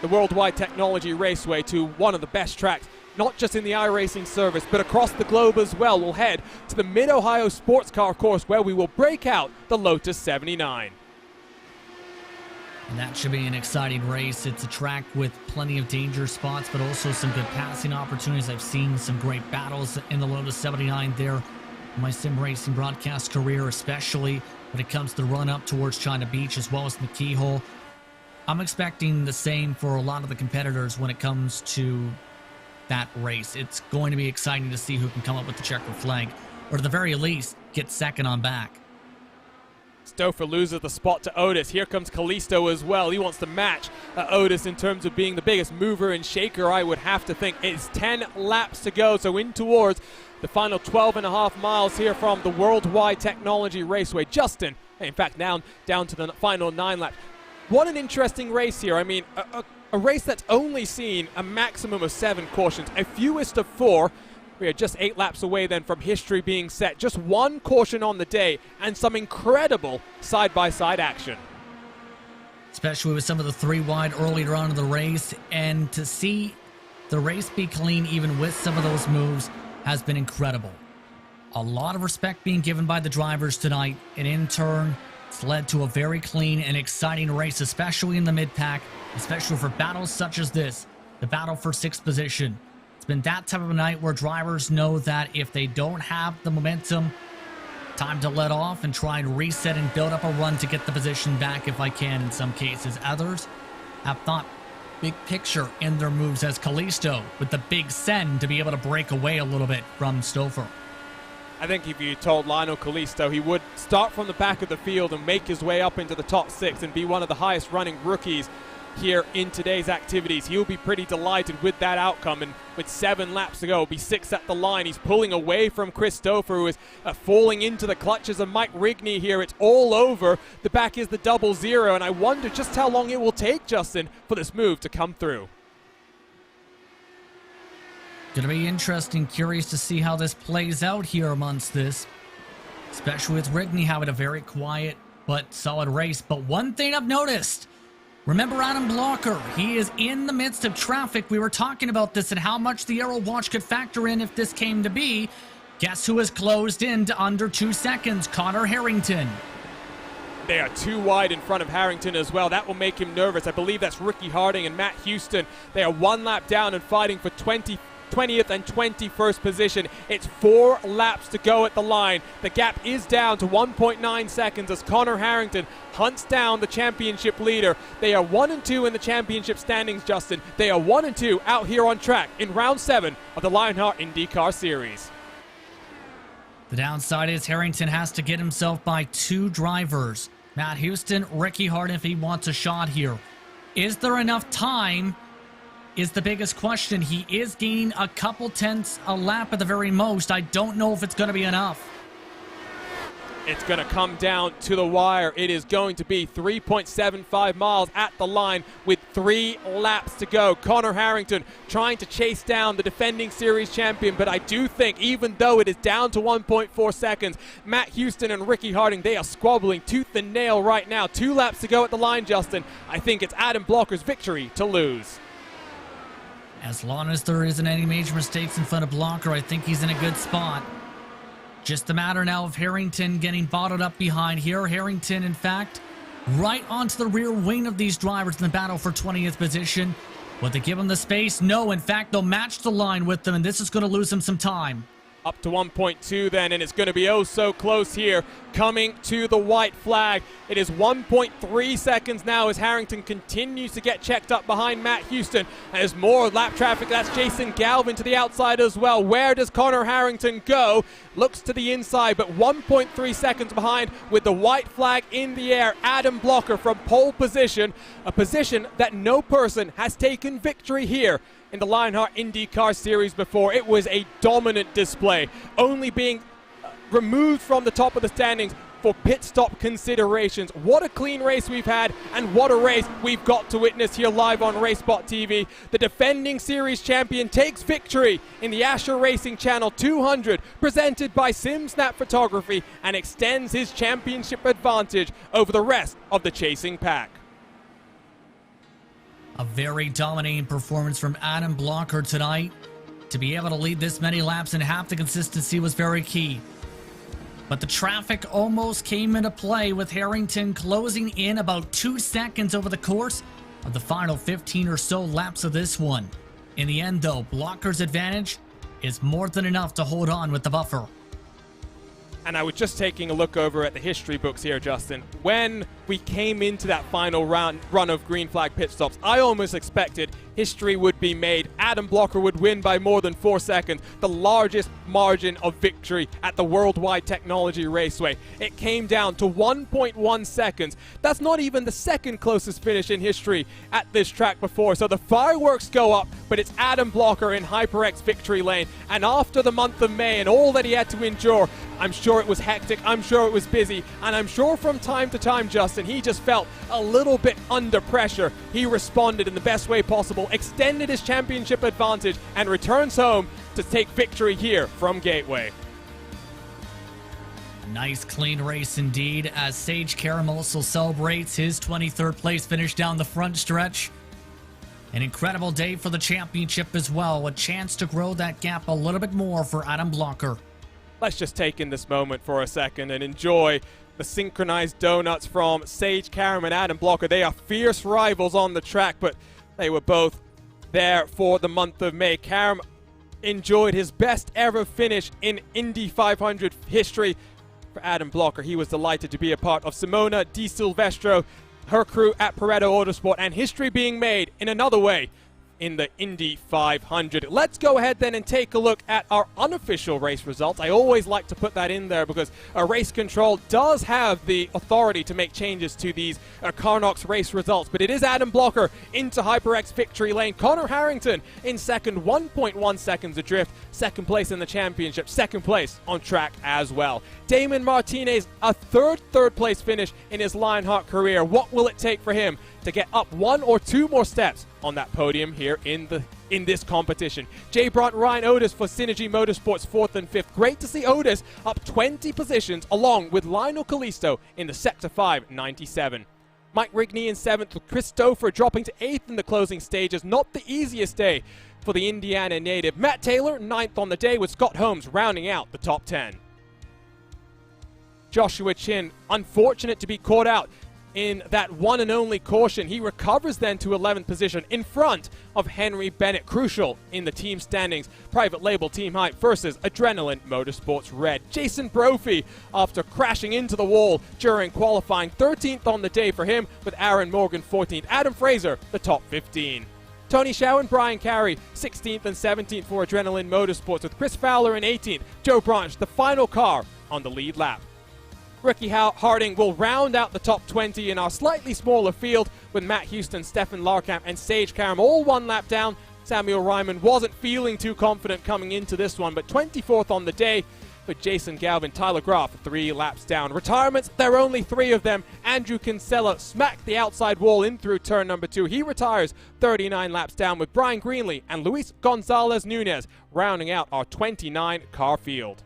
the Worldwide Technology Raceway to one of the best tracks, not just in the iRacing service, but across the globe as well. We'll head to the Mid-Ohio Sports Car Course, where we will break out the Lotus 79. And that should be an exciting race. It's a track with plenty of danger spots, but also some good passing opportunities. I've seen some great battles in the Lotus 79 there in my sim racing broadcast career, especially when it comes to the run up towards China Beach as well as the keyhole. I'm expecting the same for a lot of the competitors when it comes to that race. It's going to be exciting to see who can come up with the checkered flag, or at the very least, get second on back. Stouffer loses the spot to Otis. Here comes Kalisto as well. He wants to match Otis in terms of being the biggest mover and shaker, I would have to think. It's 10 laps to go, so in towards the final 12.5 miles here from the Worldwide Technology Raceway. Justin, in fact, down to the final 9 laps. What an interesting race here. I mean, a race that's only seen a maximum of 7 cautions, a fewest of 4. We are just 8 laps away then from history being set. Just 1 caution on the day and some incredible side-by-side action. Especially with some of the 3 wide earlier on in the race, and to see the race be clean even with some of those moves has been incredible. A lot of respect being given by the drivers tonight, and in turn, it's led to a very clean and exciting race, especially in the mid-pack, especially for battles such as this, the battle for 6th position. It's been that type of a night where drivers know that if they don't have the momentum, time to let off and try and reset and build up a run to get the position back if I can in some cases. Others have thought big picture in their moves, as Kalisto with the big send to be able to break away a little bit from Stouffer. I think if you told Lionel Kalisto he would start from the back of the field and make his way up into the top 6 and be one of the highest running rookies here in today's activities, he'll be pretty delighted with that outcome. And with 7 laps to go, it'll be 6 at the line. He's pulling away from Chris Stouffer, who is falling into the clutches of Mike Rigney here. It's all over. The back is the 00, and I wonder just how long it will take, Justin, for this move to come through. Gonna be interesting, curious to see how this plays out here amongst this, especially with Rigney having a very quiet but solid race. But one thing I've noticed, remember Adam Blocker, he is in the midst of traffic. We were talking about this and how much the Aero Watch could factor in if this came to be. Guess who has closed in to under 2 seconds? Connor Harrington. They are too wide in front of Harrington as well. That will make him nervous. I believe that's Ricky Harding and Matt Houston. They are 1 lap down and fighting for 20th and 21st position. It's 4 laps to go at the line. The gap is down to 1.9 seconds as Connor Harrington hunts down the championship leader. They are 1 and 2 in the championship standings, Justin. They are 1 and 2 out here on track in round 7 of the Lionheart IndyCar Series. The downside is Harrington has to get himself by 2 drivers. Matt Houston, Ricky Harding if he wants a shot here. Is there enough time? Is the biggest question. He is gaining a couple tenths a lap at the very most. I don't know if it's going to be enough. It's going to come down to the wire. It is going to be 3.75 miles at the line with 3 laps to go. Connor Harrington trying to chase down the defending series champion, but I do think even though it is down to 1.4 seconds, Matt Houston and Ricky Harding, they are squabbling tooth and nail right now. 2 laps to go at the line, Justin. I think it's Adam Blocker's victory to lose. As long as there isn't any major mistakes in front of Blocker, I think he's in a good spot. Just a matter now of Harrington getting bottled up behind here. Harrington, in fact, right onto the rear wing of these drivers in the battle for 20th position. Will they give him the space? No, in fact, they'll match the line with them, and this is going to lose him some time. Up to 1.2 then, and it's going to be oh so close here, coming to the white flag. It is 1.3 seconds now as Harrington continues to get checked up behind Matt Houston. And there's more lap traffic. That's Jason Galvin to the outside as well. Where does Connor Harrington go? Looks to the inside, but 1.3 seconds behind with the white flag in the air. Adam Blocker from pole position, a position that no person has taken victory here in the Lionheart IndyCar Series before. It was a dominant display, only being removed from the top of the standings for pit stop considerations. What a clean race we've had, and what a race we've got to witness here live on RaceSpotTV. The defending series champion takes victory in the Asher Racing Channel 200, presented by SimSnap Photography, and extends his championship advantage over the rest of the chasing pack. A very dominating performance from Adam Blocker tonight. To be able to lead this many laps and have the consistency was very key. But the traffic almost came into play with Harrington closing in about 2 seconds over the course of the final 15 or so laps of this one. In the end though, Blocker's advantage is more than enough to hold on with the buffer. And I was just taking a look over at the history books here, Justin. When we came into that final run of green flag pit stops, I almost expected history would be made. Adam Blocker would win by more than 4 seconds, the largest margin of victory at the Worldwide Technology Raceway. It came down to 1.1 seconds. That's not even the second closest finish in history at this track before. So the fireworks go up, but it's Adam Blocker in HyperX victory lane. And after the month of May and all that he had to endure, I'm sure it was hectic, I'm sure it was busy, and I'm sure from time to time, Justin, he just felt a little bit under pressure. He responded in the best way possible, extended his championship advantage, and returns home to take victory here from Gateway. Nice clean race indeed, as Sage Karam also celebrates his 23rd place finish down the front stretch. An incredible day for the championship as well, a chance to grow that gap a little bit more for Adam Blocker. Let's just take in this moment for a second and enjoy the synchronized donuts from Sage Karam and Adam Blocker. They are fierce rivals on the track, but they were both there for the month of May. Karam enjoyed his best ever finish in Indy 500 history. For Adam Blocker, he was delighted to be a part of Simona Di Silvestro, her crew at Pareto Autosport, and history being made in another way in the Indy 500. Let's go ahead then and take a look at our unofficial race results. I always like to put that in there because race control does have the authority to make changes to these Carnox race results, but it is Adam Blocker into HyperX victory lane. Connor Harrington in second, 1.1 seconds adrift, second place in the championship, second place on track as well. Damon Martinez, a third place finish in his Lionheart career. What will it take for him to get up 1 or 2 more steps on that podium here in this competition? J. Brunt, Ryan Otis for Synergy Motorsports 4th and 5th. Great to see Otis up 20 positions along with Lionel Callisto in the Sector 5 97. Mike Rigney in 7th, with Chris Stouffer dropping to 8th in the closing stages. Not the easiest day for the Indiana native. Matt Taylor 9th on the day, with Scott Holmes rounding out the top 10. Joshua Chin, unfortunate to be caught out in that one and only caution. He recovers then to 11th position in front of Henry Bennett. Crucial in the team standings. Private label Team Hype versus Adrenaline Motorsports Red. Jason Brophy, after crashing into the wall during qualifying, 13th on the day for him, with Aaron Morgan 14th. Adam Fraser, the top 15. Tony Shaw and Brian Carey, 16th and 17th for Adrenaline Motorsports, with Chris Fowler in 18th. Joe Branch, the final car on the lead lap. Ricky Harding will round out the top 20 in our slightly smaller field, with Matt Houston, Stefan Larkamp, and Sage Karam all 1 lap down. Samuel Ryman wasn't feeling too confident coming into this one, but 24th on the day, with Jason Galvin, Tyler Graff 3 laps down. Retirements, there are only 3 of them. Andrew Kinsella smacked the outside wall in through turn number 2. He retires 39 laps down, with Brian Greenlee and Luis Gonzalez Nunez rounding out our 29 car field.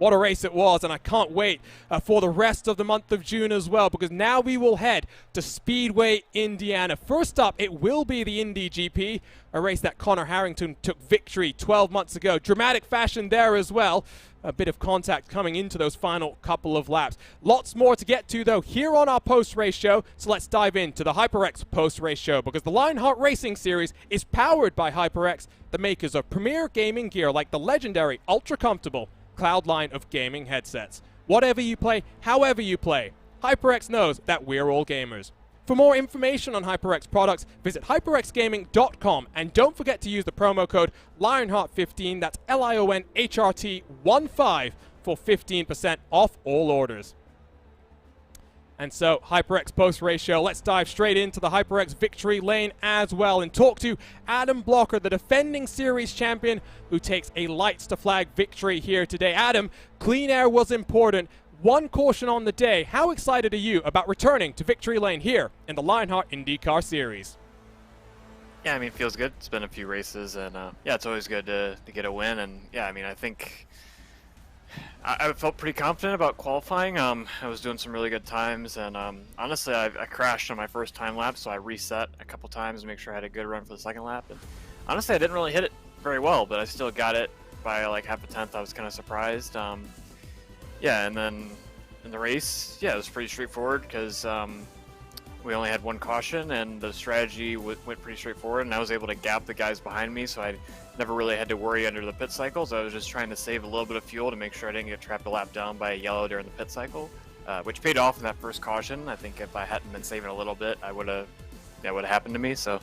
What a race it was, and I can't wait for the rest of the month of June as well, because now we will head to Speedway, Indiana. First up, it will be the Indy GP, a race that Connor Harrington took victory 12 months ago. Dramatic fashion there as well. A bit of contact coming into those final couple of laps. Lots more to get to, though, here on our post-race show. So let's dive into the HyperX post-race show, because the Lionheart Racing Series is powered by HyperX, the makers of premier gaming gear like the legendary ultra-comfortable cloud line of gaming headsets. Whatever you play, however you play, HyperX knows that we're all gamers. For more information on HyperX products, visit hyperxgaming.com, and don't forget to use the promo code Lionheart15, that's LIONHRT15, for 15% off all orders. And so, HyperX post-race show, let's dive straight into the HyperX victory lane as well and talk to Adam Blocker, the defending series champion, who takes a lights to flag victory here today. Adam, clean air was important. One caution on the day. How excited are you about returning to victory lane here in the Lionheart IndyCar Series? Yeah, I mean, it feels good. It's been a few races, and yeah, it's always good to get a win. And yeah, I mean, I think I felt pretty confident about qualifying. I was doing some really good times, and honestly, I crashed on my first time lap, so I reset a couple times to make sure I had a good run for the second lap. And honestly, I didn't really hit it very well, but I still got it by like half a tenth. I was kind of surprised. Yeah, and then in the race, yeah, it was pretty straightforward because we only had one caution, and the strategy went pretty straightforward, and I was able to gap the guys behind me, so I never really had to worry under the pit cycles. I was just trying to save a little bit of fuel to make sure I didn't get trapped a lap down by a yellow during the pit cycle, which paid off in that first caution. I think if I hadn't been saving a little bit, that would have happened to me. So.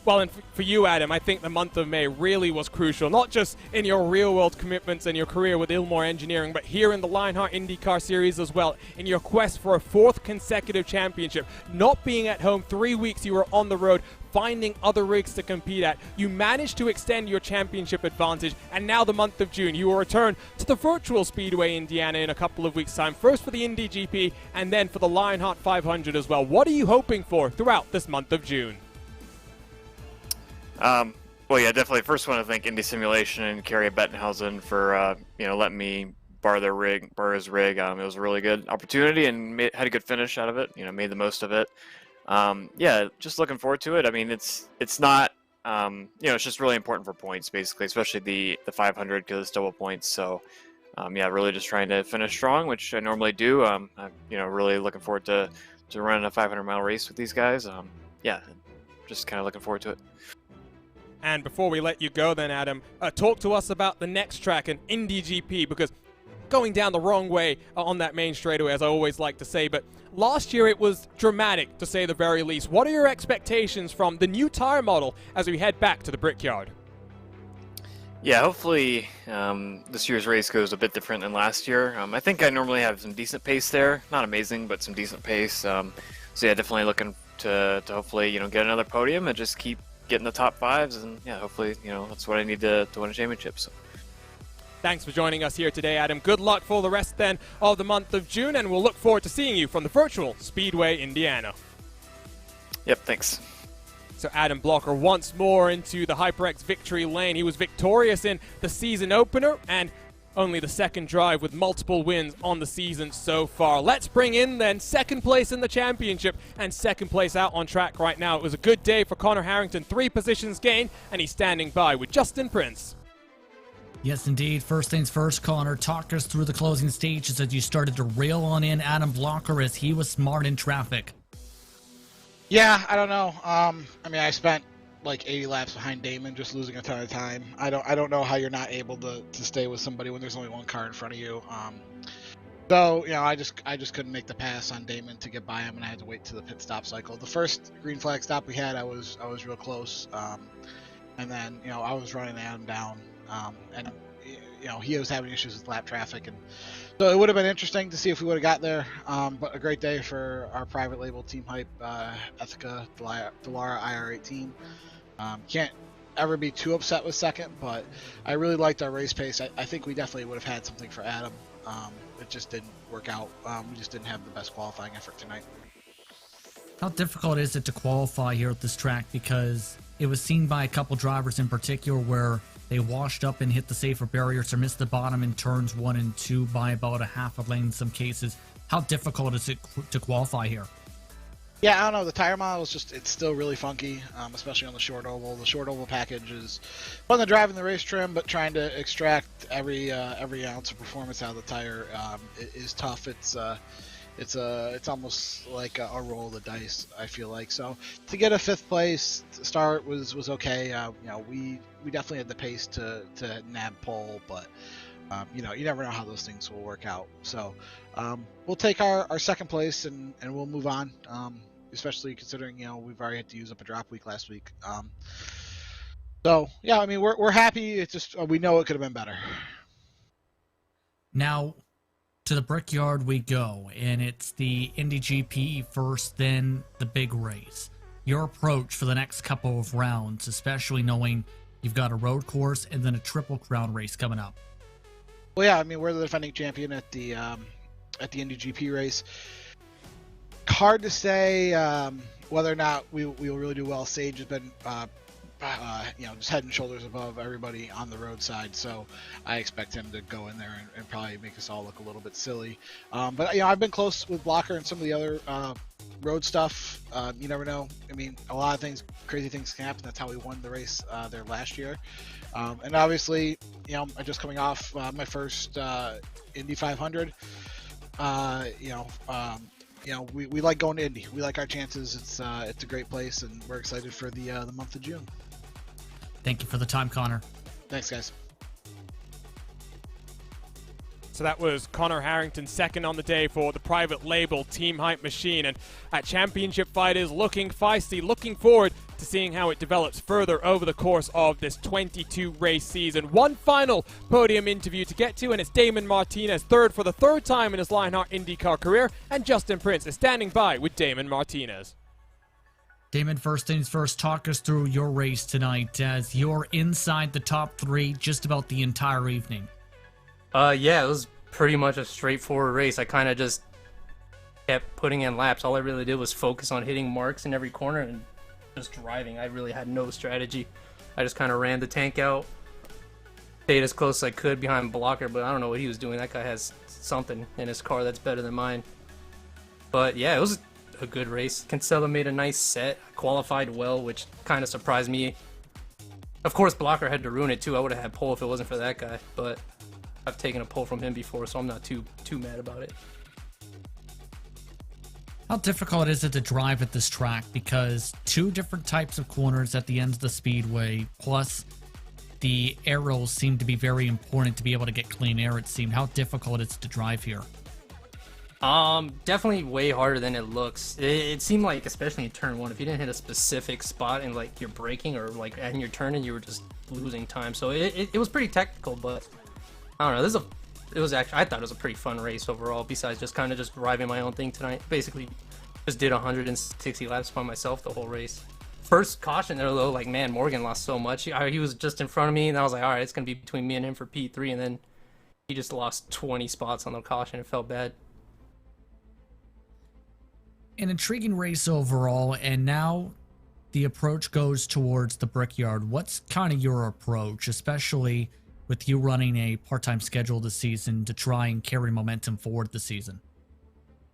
Well, and for you, Adam, I think the month of May really was crucial, not just in your real-world commitments and your career with Ilmor Engineering, but here in the Lionheart IndyCar Series as well, in your quest for a fourth consecutive championship. Not being at home 3 weeks, you were on the road, finding other rigs to compete at. You managed to extend your championship advantage, and now the month of June, you will return to the virtual Speedway Indiana in a couple of weeks' time, first for the Indy GP, and then for the Lionheart 500 as well. What are you hoping for throughout this month of June? Well, yeah, definitely. First, want to thank Indy Simulation and Kerry Bettenhausen for letting me borrow his rig. It was a really good opportunity and had a good finish out of it. Made the most of it. Yeah, just looking forward to it. I mean, it's not it's just really important for points, basically, especially the 500 because it's double points. So yeah, really just trying to finish strong, which I normally do. I'm really looking forward to running a 500-mile race with these guys. Yeah, just kind of looking forward to it. And before we let you go then, Adam, talk to us about the next track, an Indy GP, because going down the wrong way on that main straightaway, as I always like to say, but last year it was dramatic, to say the very least. What are your expectations from the new tire model as we head back to the Brickyard? Yeah, hopefully this year's race goes a bit different than last year. I think I normally have some decent pace there. Not amazing, but some decent pace. So yeah, definitely looking to hopefully, get another podium and just keep getting the top fives, and yeah, hopefully, that's what I need to win a championship. So. Thanks for joining us here today, Adam. Good luck for the rest then of the month of June, and we'll look forward to seeing you from the virtual Speedway Indiana. Yep, thanks. So Adam Blocker once more into the HyperX victory lane. He was victorious in the season opener and only the second drive with multiple wins on the season so far. Let's bring in then second place in the championship and second place out on track right now. It was a good day for Connor Harrington, 3 positions gained, and he's standing by with Justin Prince. Yes, indeed. First things first, Connor, talk us through the closing stages as you started to rail on in Adam Blocker as he was smart in traffic. Yeah, I don't know. I mean, I spent like 80 laps behind Damon, just losing a ton of time. I don't know how you're not able to stay with somebody when there's only one car in front of you. So I just couldn't make the pass on Damon to get by him, and I had to wait to the pit stop cycle. The first green flag stop we had, I was real close, and then I was running Adam down, and he was having issues with lap traffic, and so it would have been interesting to see if we would have got there. But a great day for our private label Team Hype, Ethica, Delara IR18. Can't ever be too upset with second, but I really liked our race pace. I think we definitely would have had something for Adam. It just didn't work out. We just didn't have the best qualifying effort tonight. How difficult is it to qualify here at this track? Because it was seen by a couple drivers in particular where they washed up and hit the safer barriers or missed the bottom in turns 1 and 2 by about a half a lane in some cases. How difficult is it to qualify here? Yeah, I don't know. The tire model is it's still really funky, especially on the short oval. The short oval package is fun to drive in the race trim, but trying to extract every ounce of performance out of the tire is tough. It's almost like a roll of the dice, I feel like. So to get a 5th place start was okay. We definitely had the pace to nab pole, but you never know how those things will work out. So we'll take our 2nd place and we'll move on. Especially considering we've already had to use up a drop week last week. So yeah, I mean we're happy. It's just we know it could have been better. Now, to the Brickyard we go, and it's the Indy GP first, then the big race. Your approach for the next couple of rounds, especially knowing you've got a road course and then a Triple Crown race coming up. Well, yeah, I mean we're the defending champion at the Indy GP race. Hard to say whether or not we will really do well. Sage has been just head and shoulders above everybody on the road side, so I expect him to go in there and probably make us all look a little bit silly. But I've been close with Blocker and some of the other road stuff. You never know. I mean, a lot of things, crazy things can happen. That's how we won the race there last year. And obviously, I'm just coming off my first Indy 500. We like going to Indy. We like our chances. It's a great place, and we're excited for the month of June. Thank you for the time, Connor. Thanks, guys. So that was Connor Harrington, 2nd on the day for the private label Team Hype Machine. And at Championship Fighters, looking feisty, looking forward to seeing how it develops further over the course of this 22 race season. One final podium interview to get to, and it's Damon Martinez, 3rd for the 3rd time in his Lionheart IndyCar career, and Justin Prince is standing by with Damon Martinez. Damon, first things first, talk us through your race tonight as you're inside the top 3 just about the entire evening. Yeah, it was pretty much a straightforward race. I kind of just kept putting in laps. All I really did was focus on hitting marks in every corner and just driving. I really had no strategy. I just kind of ran the tank out, stayed as close as I could behind Blocker, but I don't know what he was doing. That guy has something in his car that's better than mine. But yeah, it was a good race. Kinsella made a nice set, qualified well, which kind of surprised me. Of course, Blocker had to ruin it too. I would have had pole if it wasn't for that guy, but I've taken a pole from him before, so I'm not too mad about it. How difficult is it to drive at this track? Because 2 different types of corners at the end of the speedway, plus the arrows seem to be very important to be able to get clean air, it seemed. How difficult is it to drive here? Definitely way harder than it looks. It seemed like, especially in turn 1, if you didn't hit a specific spot and like you're braking or like and you're turning, you were just losing time. So it was pretty technical, but I don't know. I thought it was a pretty fun race overall, besides just kind of just driving my own thing tonight. Basically, just did 160 laps by myself the whole race. First caution there, though, like, man, Morgan lost so much. He was just in front of me, and I was like, all right, it's going to be between me and him for P3, and then he just lost 20 spots on the caution. It felt bad. An intriguing race overall, and now the approach goes towards the Brickyard. What's kind of your approach, especially with you running a part-time schedule this season to try and carry momentum forward this season?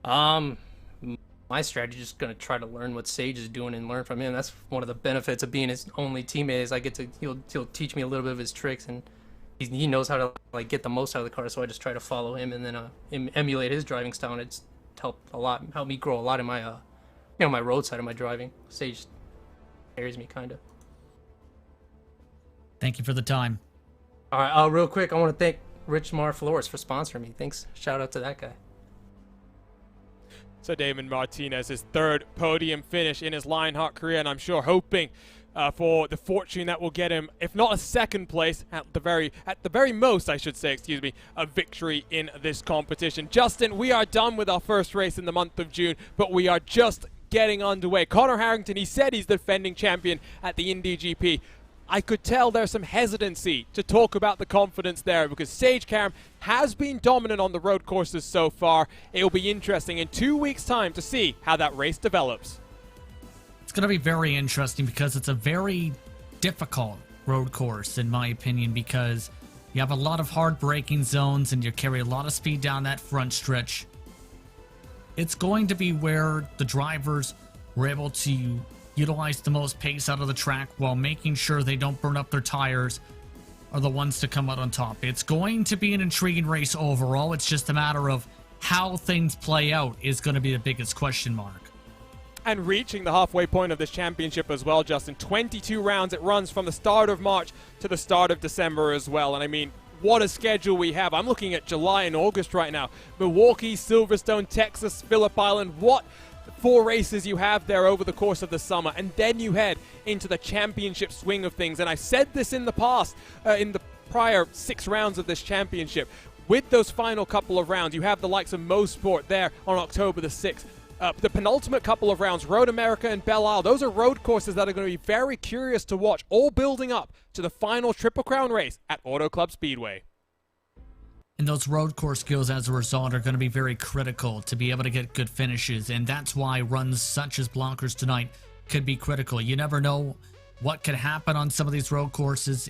My strategy is just going to try to learn what Sage is doing and learn from him. That's one of the benefits of being his only teammate, is I get to he'll teach me a little bit of his tricks, and he knows how to like get the most out of the car, so I just try to follow him and then emulate his driving style, and it's helped me grow a lot in my my road side of my driving. Sage carries me kind of. Thank you for the time. All right, real quick, I want to thank Rich Mar Flores for sponsoring me. Thanks. Shout out to that guy. So Damon Martinez, his 3rd podium finish in his Lionheart career, and I'm sure hoping for the fortune that will get him, if not a 2nd place, at the very most, I should say, a victory in this competition. Justin, we are done with our first race in the month of June, but we are just getting underway. Connor Harrington, he said he's the defending champion at the Indy GP. I could tell there's some hesitancy to talk about the confidence there because Sage Karam has been dominant on the road courses so far. It will be interesting in 2 weeks' time to see how that race develops. It's going to be very interesting because it's a very difficult road course, in my opinion, because you have a lot of hard braking zones and you carry a lot of speed down that front stretch. It's going to be where the drivers were able to utilize the most pace out of the track while making sure they don't burn up their tires are the ones to come out on top. It's going to be an intriguing race overall. It's just a matter of how things play out is going to be the biggest question mark. And reaching the halfway point of this championship as well, Justin. 22 rounds it runs from the start of March to the start of December as well. And I mean, what a schedule we have. I'm looking at July and August right now. Milwaukee, Silverstone, Texas, Phillip Island. What 4 races you have there over the course of the summer, and then you head into the championship swing of things. And I said this in the past, in the prior 6 rounds of this championship. With those final couple of rounds, you have the likes of Mosport there on October the 6th. The penultimate couple of rounds, Road America and Belle Isle, those are road courses that are going to be very curious to watch, all building up to the final Triple Crown race at Auto Club Speedway. And those road course skills, as a result, are going to be very critical to be able to get good finishes. And that's why runs such as Blockers tonight could be critical. You never know what could happen on some of these road courses.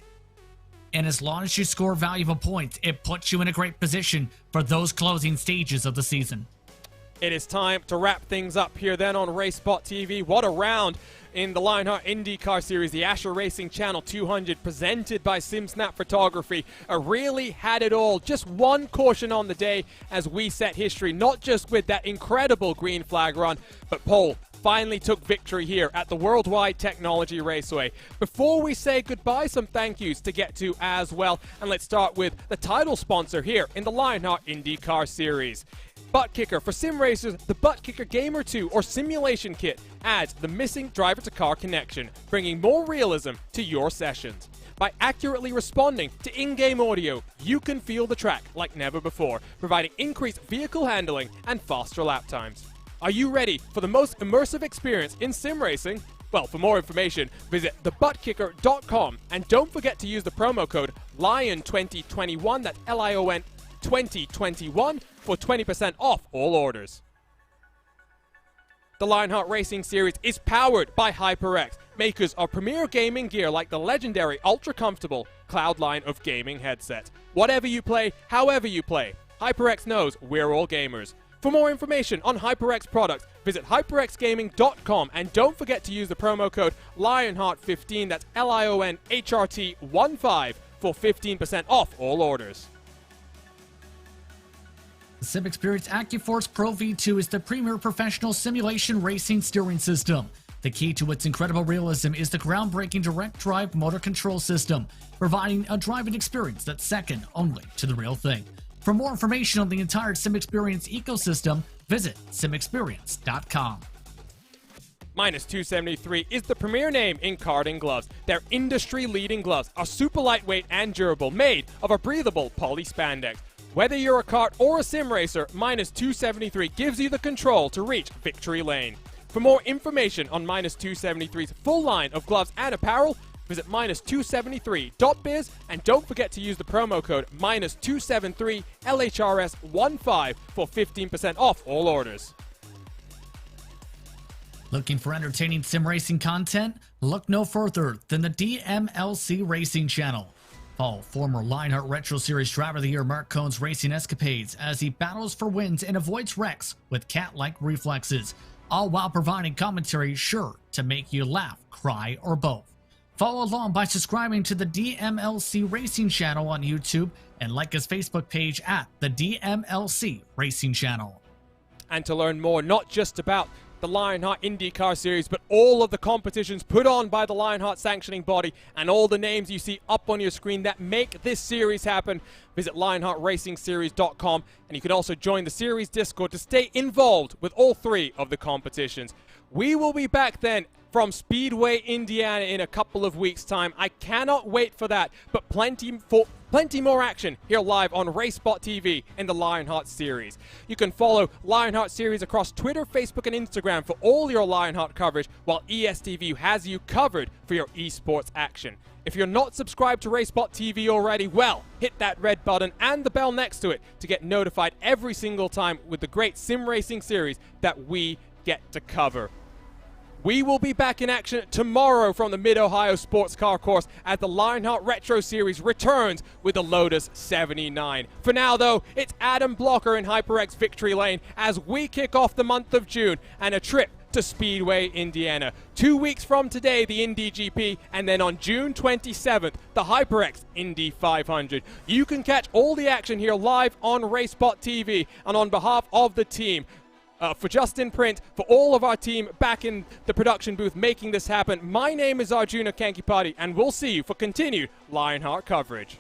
And as long as you score valuable points, it puts you in a great position for those closing stages of the season. It is time to wrap things up here then on RaceSpotTV. What a round in the Lionheart IndyCar Series, the Asher Racing Channel 200, presented by SimSnap Photography. Really had it all. Just one caution on the day as we set history, not just with that incredible green flag run, but Pole finally took victory here at the Worldwide Technology Raceway. Before we say goodbye, some thank yous to get to as well. And let's start with the title sponsor here in the Lionheart IndyCar Series. Butt Kicker. For sim racers, the Butt Kicker Gamer 2 or Simulation Kit adds the missing driver-to-car connection, bringing more realism to your sessions. By accurately responding to in-game audio, you can feel the track like never before, providing increased vehicle handling and faster lap times. Are you ready for the most immersive experience in sim racing? Well, for more information, visit thebuttkicker.com, and don't forget to use the promo code LION2021, that's LION 2021, for 20% off all orders. The Lionheart Racing Series is powered by HyperX, makers of premier gaming gear like the legendary ultra-comfortable Cloud line of gaming headsets. Whatever you play, however you play, HyperX knows we're all gamers. For more information on HyperX products, visit hyperxgaming.com, and don't forget to use the promo code Lionheart15, that's LIONHRT15, for 15% off all orders. The SimXperience AccuForce Pro V2 is the premier professional simulation racing steering system. The key to its incredible realism is the groundbreaking direct drive motor control system, providing a driving experience that's second only to the real thing. For more information on the entire SimXperience ecosystem, visit simexperience.com. Minus 273 is the premier name in karting gloves. Their industry-leading gloves are super lightweight and durable, made of a breathable poly spandex. Whether you're a kart or a sim racer, Minus 273 gives you the control to reach victory lane. For more information on Minus 273's full line of gloves and apparel, visit minus273.biz, and don't forget to use the promo code Minus273LHRS15 for 15% off all orders. Looking for entertaining sim racing content? Look no further than the DMLC Racing Channel. Follow former Lionheart Retro Series Driver of the Year Mark Cohn's racing escapades as he battles for wins and avoids wrecks with cat-like reflexes, all while providing commentary sure to make you laugh, cry, or both. Follow along by subscribing to the DMLC Racing Channel on YouTube and like his Facebook page at the DMLC Racing Channel. And to learn more, not just about the Lionheart IndyCar Series, but all of the competitions put on by the Lionheart sanctioning body and all the names you see up on your screen that make this series happen, visit LionheartRacingSeries.com, and you can also join the series Discord to stay involved with all 3 of the competitions. We will be back then from Speedway, Indiana in a couple of weeks' time. I cannot wait for that, but plenty more action here live on RaceSpotTV in the Lionheart Series. You can follow Lionheart Series across Twitter, Facebook, and Instagram for all your Lionheart coverage, while ESTV has you covered for your esports action. If you're not subscribed to RaceSpotTV already, well, hit that red button and the bell next to it to get notified every single time with the great sim racing series that we get to cover. We will be back in action tomorrow from the Mid-Ohio Sports Car Course as the Lionheart Retro Series returns with the Lotus 79. For now, though, it's Adam Blocker in HyperX Victory Lane as we kick off the month of June and a trip to Speedway, Indiana. 2 weeks from today, the Indy GP, and then on June 27th, the HyperX Indy 500. You can catch all the action here live on RaceSpotTV, and on behalf of the team, for Justin Print, for all of our team back in the production booth making this happen, my name is Arjuna Kankipati, and we'll see you for continued Lionheart coverage.